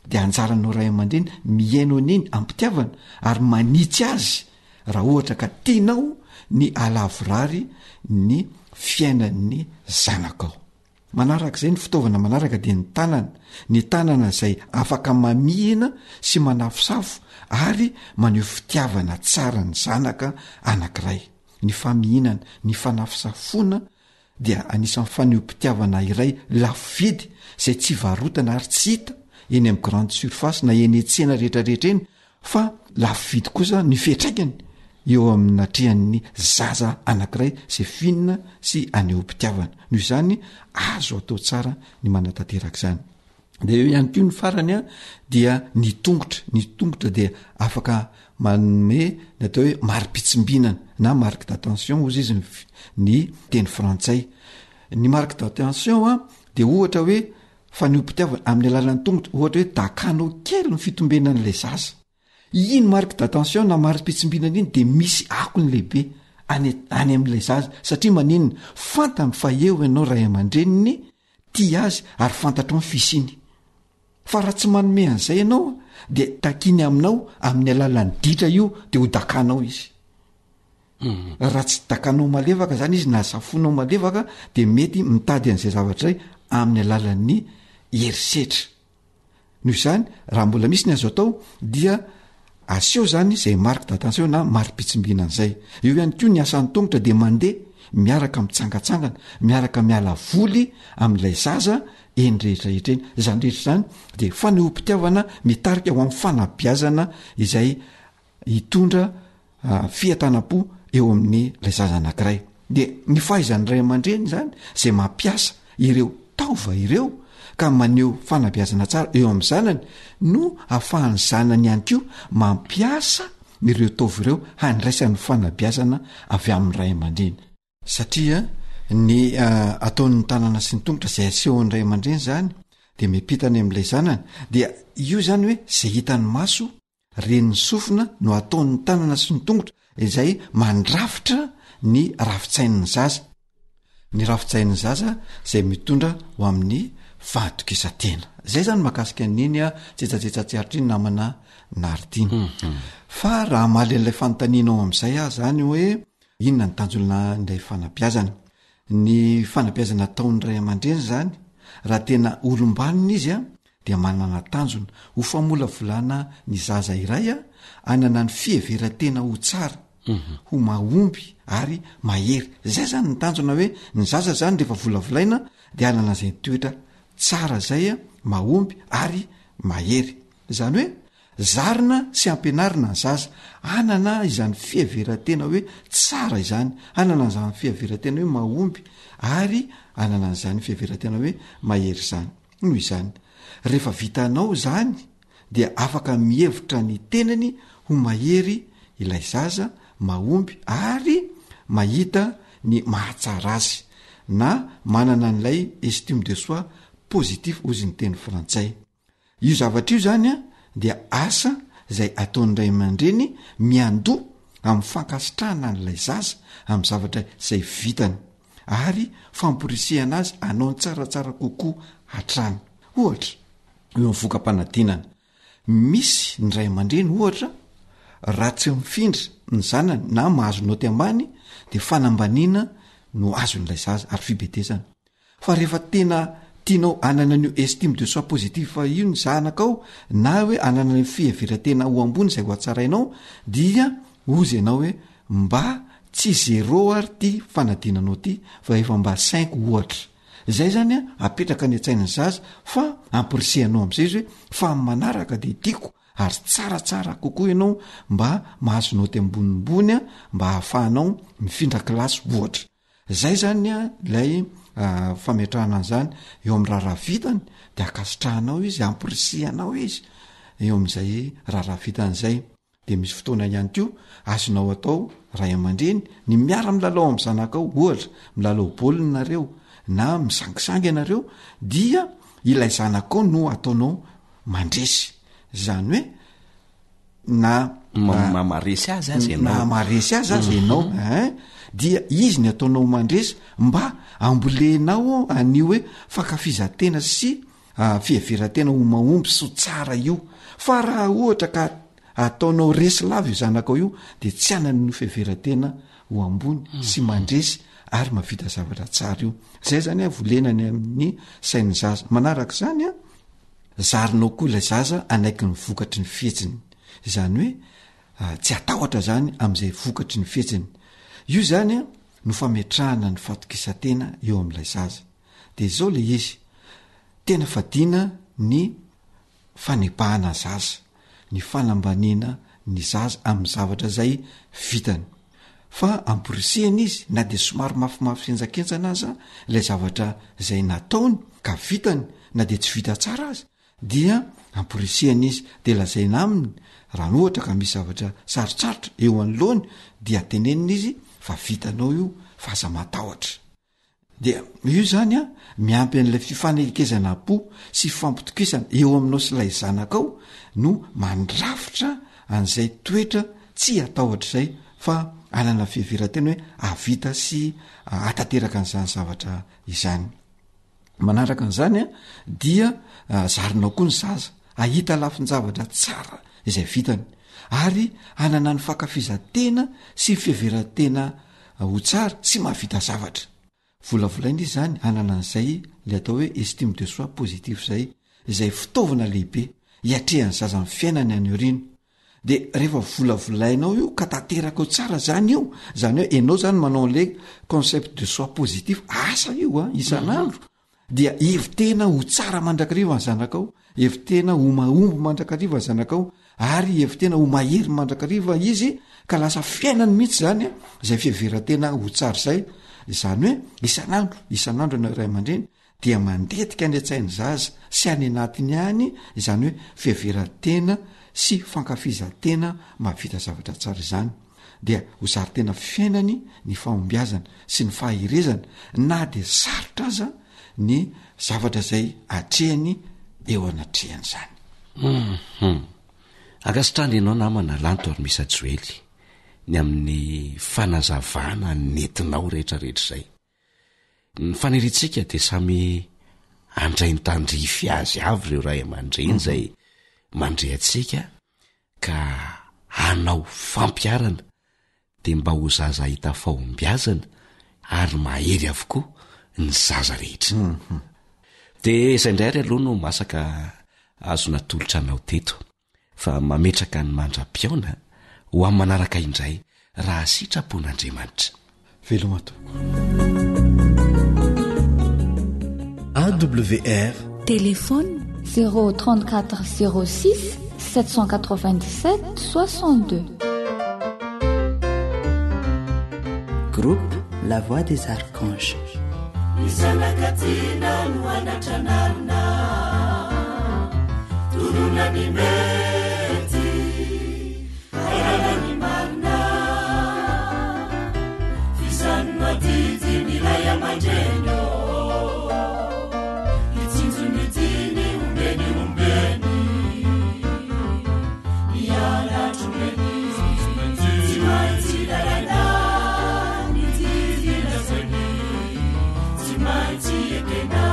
de anjaranao ray aman-dreny miaino an'iny ampitiavana ary manitsy azy raha ohatra ka tianao ny alavorary ny fiainan'ny zanakao manarak'izay ny fitaovana manaraka de ny tanana zay afaka mamihina sy manafosafo ary maneho fitiavana tsara ny zanaka anankiray ny famihinana ny fanafosafona dia anisan'ny faneho-pitiavana iray lafo vidy zay tsy varotana ary tsy hita eny amin'ny grande surface na eny etsena rehetrarehetra eny fa lafo vidy kosa ny fetraikany eo amin'natrehan'ny zaza anankiray zay finina sy aneho-pitiavana noho izany azo atao tsara ny manatanteraka izany de eo ihany ko ny farany a dia ny tongotra dia afaka manome ny atao hoe mari-pitsimbinana na marque d'attention ozy izy ny teny frantsay ny marque d'attention a de ohatra hoe faneho-pitiavana amin'ny alalan'ny tongotra ohatra hoe dakanao kely ny fitombenan'ilay zaza iny marque d'attention na mari-pitsimbinana iny de misy akony lehibe any amin'ilay zaza satria maninona fantany fa eo ianao ray aman-dreniny tia azy ary fantatro ny fisiny fa raha tsy manome an'izay ianao de takiny aminao amin'ny alalan'ny ditra io de ho dakanao izy raha tsy dakanao malefaka zany izy na safonao malefaka de mety mitady an'izay zavatra ray amin'ny alalan'ny herisetra noho izany raha mbola misy ny azo atao dia aseo zany zay marque d'attention na mari-pitsimbianan'izay. io ihany koa ny asan'ny tongotra de mandeha miaraka mitsangatsangana miaraka miala voly amin'ilay zaza eny rehetrarehetra eny. Zany rehetra zany de fanehoam-pitiavana mitarika ho amin'ny fanabiazana izay hitondra fiatanam-po eo amin'ny lay zaza anankiray. De ny fahaizany ray aman-dreny zany zay mampiasa ireo taova ireo ka maneho fanabiazana tsara eo amin'ny zanany no ahafahany zanany ihany koa mampiasa ireo taova ireo handraisan'ny fanabiazana avy amin'ny ray aman-dreny. Satria ny ataon'ny tanana sy ny tongotra zay asehon'ny ray aman-dreny zany de mipitany amin'ilay zanany dia io zany hoe zay hitan'ny maso ren'ny sofina no ataon'ny tanana sy ny tongotra izay mandrafitra ny rafitsain'ny zaza. Ny rafitsain'ny zaza zay mitondra ho amin'ny fahatokisatena. Zay zany mahakasika an'iny tsetsatsetsatsyaritra iny namana naridiny. Fa raha maly an'ilay fanontanianao amin'izay zany hoe inona ny tanjona n'ilay fanabiazana. Ny fanabiazana ataon'ny ray aman-dreny zany raha tena olombanina izy dia manana tanjona ho famolavolana ny zaza iray anana ny fieveran-tena ho tsara ho mahomby ary mahery. Zay zany ny tanjona hoe ny zaza zany rehefa volavolaina dia anana zay toetra tsara zay mahomby ary mahery. Zany hoe zarina sy ampianarina ny zaza anana izany fieveran-tena hoe tsara izany, anana izany fieveran-tena hoe mahomby ary anana izany fieveran-tena hoe mahery izany. Noho izany rehefa vitanao zany dia afaka mihevitra ny tenany ho mahery ilay zaza mahomby ary mahita ny mahatsara azy na manana n'ilay estime de soi positif ozy ny teny frantsay. Io zavatra io zany dia asa zay ataon'ny ray aman-dreny miandoha amin'ny fankasitrahana n'ilay zaza amin'ny zavatra zay vitany ary famporisihana azy anao ny tsaratsara kokoa hatrany. Ohatra eo amin'ny vokam-panadinana misy ny ray aman-dreny ohatra raha tsy mifindra ny zanany na mahazo noty ambany de fanambaniana no azon'ilay zaza ary fibetesana. Fa rehefa tena tianao anana an'io estime de soi positif io ny zanakao na hoe anana ny fieveran-tena ho ambony zay ho atsarainao dia ozy ianao hoe mba tsy 0 ary ty fanadinanao ty fa efa mba 5 ohatra. Zay zany apetraka ny antsain'ny zaza fa ampirisihanao amin'izay izy hoe fa manaraka de tiako ary tsaratsara kokoa ianao mba mahazo noty ambonimbony mba hahafahanao mifindra kilasy ohatra. Zay zany lay fametrahana an'izany eo amin'ny raharaha vitany de akasitrahanao izy ampirisihanao izy eo amin'izay raharaha vitan'izay. De misy fotoana ihany koa azonao atao ray aman-dreny ny miara milalao amin'ny zanakao ohatra milalao baolina nareo na misangisangy ianareo dia ilay zanakao no ataonao mandresy. Zany hoe na maresy azy azy ianao dia izy ny ataonao mandresy mba ambolenao anio hoe fakafizatena sy fieveran-tena ho mahomby so tsara io. Fa raha ohatra ka ataonao resy lava io zanakao io de tsy anany no fieveran-tena ho ambony sy mandresy ary mavita zavatra tsara io. Zay zany volenany amin'ny sain'ny zaza. Manaraka zany zarinao koa ilay zaza anaiky ny vokatry ny fietsiny. Zany hoe tsy atahotra zany amin'izay vokatry ny fietsiny. Io zany no fametrahana ny fatokisatena eo amin'ilay zaza. De zao le izy tena fadina ny fanebahana zaza, ny fanambaniana ny zaza amin'ny zavatra zay vitany. Fa amporisihana izy na de somary mafimafy senjakenjana aza ilay zavatra zay nataony ka vitany na de tsy vita tsara azy dia amporisihana izy de lazaina aminy raha ny ohatra ka misy zavatra sarotsarotra eo anoloany dia tenenina izy fa vitanao io fa aza matahotra. De io zany miampy an'ilay fifanekezana po sy fampitokisana eo aminao sy ilay zanakao no mandrafitra an'izay toetra tsy atahotra zay fa anana fieveran-tena hoe avita sy atateraka an'izany zavatra izany. Manaraka an'izany dia zarinao koa ny zaza ahita lafin-javatra tsara izay vitany ary anana ny fankafizatena sy fieveran-tena ho tsara sy mahavita zavatra. Volavolaina izy zany anana an'izay le atao hoe estime de soi positif zay izay fitaovana lehibe hiatrehan'ny zaza ny fiainany any orino. de rehefa volavolainao io ka tanteraka ao tsara zany io zany hoe ianao zany manao an'le concept de soi positif asa io a isan'andro dia evitena ho tsara mandrakariva ny zanakao evitena ho mahombo mandrakariva ny zanakao ary evitena ho mahery mandrakariva izy ka lasa fiainany mihitsy zany a zay fiheverantena ho tsara zay zany hoe isan'andro na ray aman-dreny dia mandetika ny atsainy zaza sy any anatiny any izany hoe fiheverantena sy fankafizantena mahavita zavatra tsara izany dia ho zarytena fiainany ny fahombiazana sy ny faherezana na de sarotra aza ny zavatra zay atrehany eo anatrehany zany. Akasitrany ianao namana lanto ary misa joely ny amin'ny fanazavana netinao rehetrarehetra zay. Ny faniritsika de samy andray ny tandrify azy avy reo ray aman-dreny zay mandre atsika ka hanao fampiarana de mba ho zaza hita fahombiazana ary mahery avokoa ny zaza rehetra. De izay ndray ry aloha no masaka azona tolotra anao teto fa mametraka ny mandra-piaona ho amin'ny manaraka indray raha sitrapon'Andriamanitra. Velomato. AWR Téléphone 034 06 797 62. Groupe La Voix des Archanges. Isanakatina nuanatranarna Turuna ni meti Karana ni marna Fisan matiti nilaya majenyo Itinzu nitini umbeni Niyala tumeni Timaiti darana Nititi naseni Timaiti ekena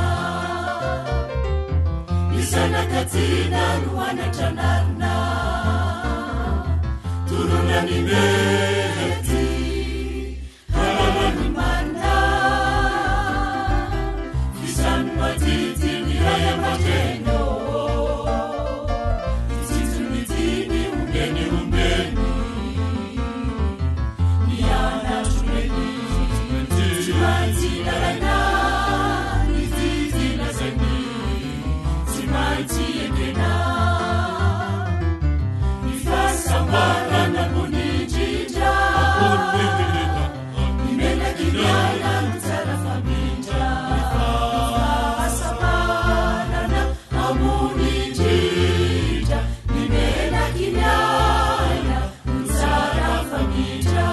Isanakatina nuanatranarna Turuna ni meti Karana ni marna Fisan matiti nilaya majenyo Itinzu nitini umbeni Niyala tumeni Timaiti darana Nititi naseni Timaiti ekena Nifasambara na munijija Nimena kinyana nutara famita Nifasambara na munijija Nimena kinyana nutara famita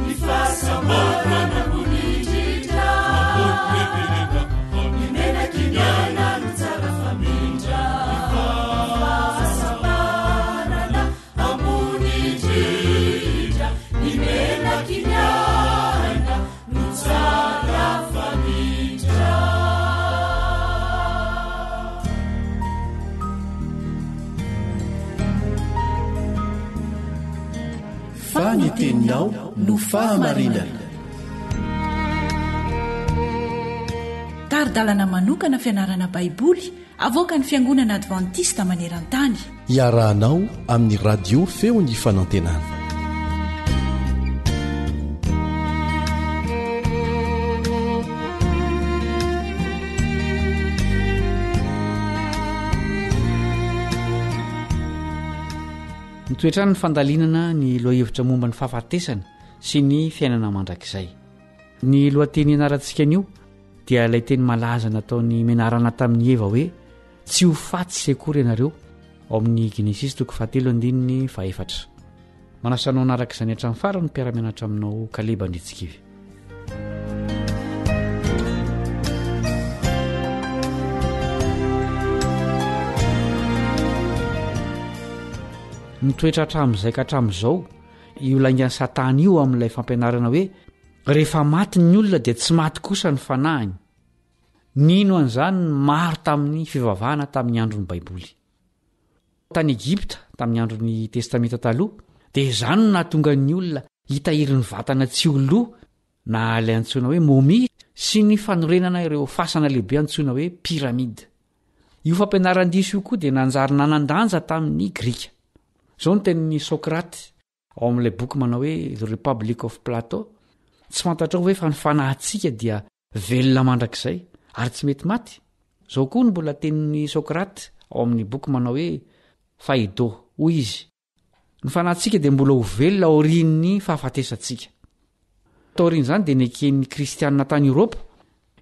Nifasambara na munijija Nimena kinyana nutara famita Nifasambara na munijija Nimena kinyana nutara famita Faniteninao no fahamarinana. Taridalana manokana fianarana baiboly avoaka ny Fiangonana Adventista maneran-tany. Iarahanao amin'ny radio feo ny fanantenana. Nitoetrany ny fandalinana ny lohahevitra momba ny fahafatesana sy ny fiainana mandrakizay. Ny lohateny ianarantsika anio dia ilay teny malaza nataony menarana tamin'ny Eva hoe tsy ho faty sy akory ianareo ao amin'ny Genesis 3:4. Manasanao naraka izany hatramin'ny farany mpiara-mianatra aminao Kaleba Andritsikivy. Nitoetra hatramin'izay ka hatramin'izao io laingany Satana io amin'ilay fampianarana hoe rehefa maty ny olona dia tsy maty kosa ny fanahiny. Nino an'izany maro tamin'ny fivavahana tamin'ny andron'ny Baiboly. Tany Egipta tamin'ny andron'ny Testamenta taloha dia izany no nahatonga ny olona hitahirin'ny vatana tsy oloa na ilay antsoina hoe momia sy ny fanorenana ireo fasana lehibe antsoina hoe piramida. Io fampianaran-diso io koa dia nanjary nanandanja tamin'ny Grika. zao no tenin'ny sokraty ao amin'ilay boky manao hoe the republic of plateau tsy fantatrao hoe fa ny fanahintsika dia velona mandrakizay ary tsy mety maty zao koa no mbola tenin'ny sokraty ao amin'ny boky manao hoe faido hoy izy ny fanahintsika dia mbola ho velona aorian'ny fahafatesantsika taorian' izany dia neken'ny kristianina tany eropa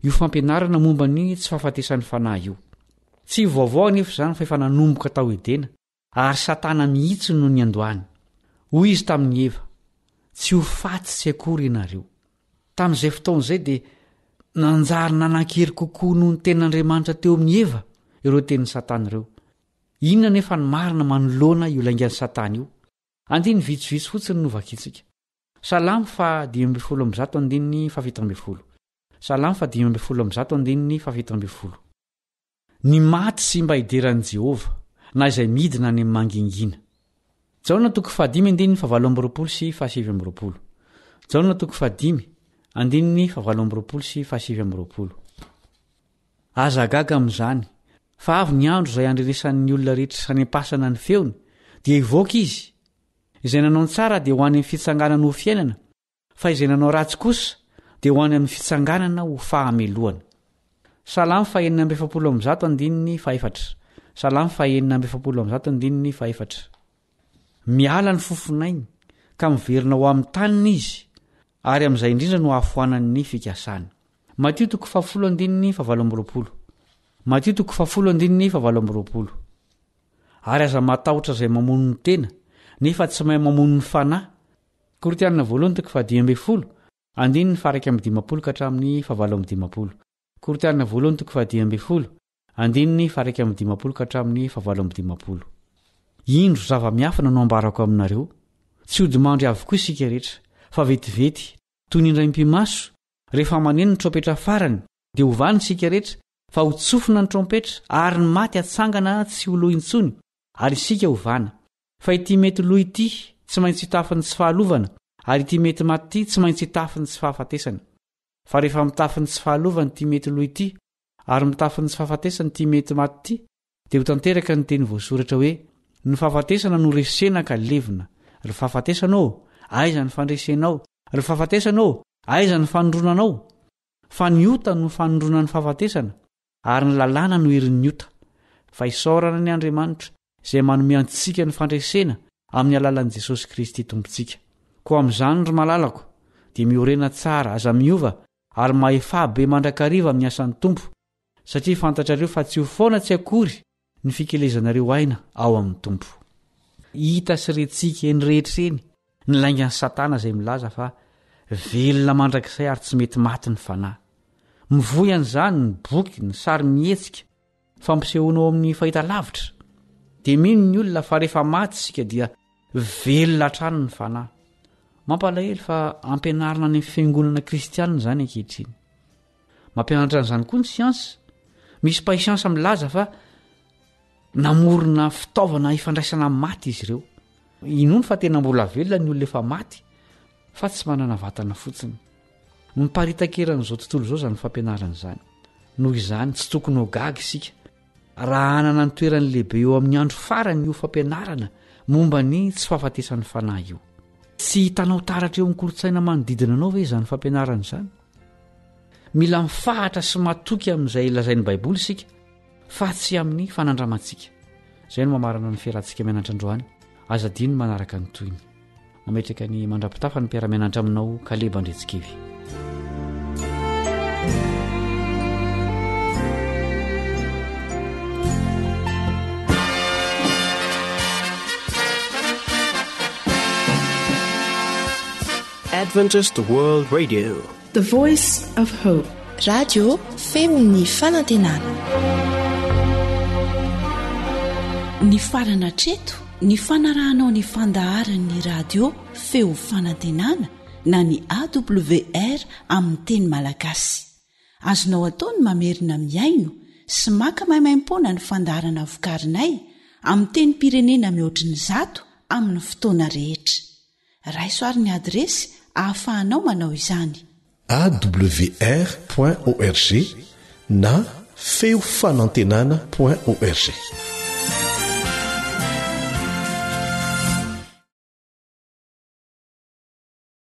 io fampianarana momba ny tsy fahafatesan'ny fanahy io tsy vaovao anefa izany fa efa nanomboka tao edena ary satana mihitsy no ny andohany hoy izy tamin'ny eva tsy ho faty tsy akory ianareo tamin'izay fotaon'izay dia nanjary nanan-kery kokoa noho ny ten'andriamanitra teo amin'ny eva ireo tenin'ny satana ireo inona nefa ny marina manoloana io laingan'ny satana io andiny vitsivitsy fotsiny no vakitsika salamy fa 5:17 ny maty sy mba hideran'i Jehova na izay midina any amin'ny mangingina jaona toko 5:17 jaona toko 5:17 aza gaga amin'izany fa avy ny andro izay andreresan'ny olona rehetra sanempasana ny feony dia hivoaka izy izay nanao ny tsara dia ho any amin'ny fitsanganana ho fiainana fa izay nanao ratsy kosa dia ho any amin'ny fitsanganana ho fahameloana salamy 5:17 miala ny fofinainy ka miverina ho amin'ny tanina izy ary amin'izay indrindra no hahafoanan'ny fikasany Matio 10:17 ary aza matahotra izay mamono ny tena nefa tsy mahay mamono ny fanahy Korinthiana 2:12 andiny 1:15 Korinthiana 2:12 andiny 1:15 indro zava-miafina no ambarako aminareo tsy hodimandry avokoa isika rehetra fa vetivety toy ny indray mpimaso rehefa maneno ny trompetra farany dia hovany isika rehetra fa ho tsofina ny trompetra ary ny maty atsangana tsy ho loha intsony ary isika hovana fa ity mety loha ity tsy maintsy hitafiny tsy fahalovana ary ity mety maty ity tsy maintsy hitafiny tsy fahafatesana fa rehefa mitafiny tsy fahalovana ity mety loha ity ary mitafiny tsy fahafatesana ity mety maty ity dia ho tanteraka ny teny voasoratra hoe ny fahafatesana no resena ka levina ry fahafatesanao aiza ny fandresenao ry fahafatesanao aiza ny fanondronanao fa ny ota no fanondrona ny fahafatesana ary ny lalàna no herin'ny ota fa isaorana ny Andriamanitra izay manome antsika ny fandresena amin'ny alalan'i Jesosy Kristy tompontsika ko amin'izany ry malalako dia miorena tsara aza miova ary mahefabe mandrakariva amin'ny asan'ny tompo satria fantatrareo fa tsy ho foana tsy akory ny fikelezanareo aina ao amin'ny tompo hita sy retsika eny rehetreny ny laingan'ny satana izay milaza fa velona mandrakizay ary tsy mety maty ny fanahy mivoy an'izany ny boky ny sary mihetsika fampisehoanao amin'ny fahitalavitra dia mino ny olona fa rehefa maty isika dia velona hatrany ny fanahy mampalahelo fa ampianarina any amin'ny fiangonana kristianina izany ankehitriny mampianatra an'izany koa ny siansa misy mpaisiansa milaza fa namorona fitaovana ifandraisana maty izy ireo inony fa tena mbola velona ny olona efa maty fa tsy manana vatana fotsiny miparitakeran'izao tontolo izao izany fampianarana izany noho izany tsy tokony ho gaga isika raha anana ny toerany lehibe eo amin'ny andro farany io fampianarana momba ny tsy fahafatesan'ny fanahy io tsy hitanao taratra eo amin'ny kolotsaina manodidina anao ve izany fampianarana izany mila mifahatra sy matoky amin'izay lazain'ny baiboly isika fa tsy amin'ny fanandramantsika izay no mamarana ny fiarantsika mianatra androany azadiny manaraka ny toyny mametraka ny mandrapitafa ny mpiaramianatra aminao Kaleba Andretsikevy Adventist World Radio, the voice of hope. Radio Femon'ny Fanantenana. Ny farana treto, ny fanarahanao ny fandaharan'ny radio Feo Fanantenana na ny AWR amin'ny teny Malagasy. Azonao ataony mamerina miaino sy maka maimaimpoana ny fandaharana vokarinay amin'ny teny pirenena mihoatriny 100 amin'ny fotoana rehetra. Raisoaryn'ny adresy ahafahanao manao izany. awr.org na feofanantenana.org.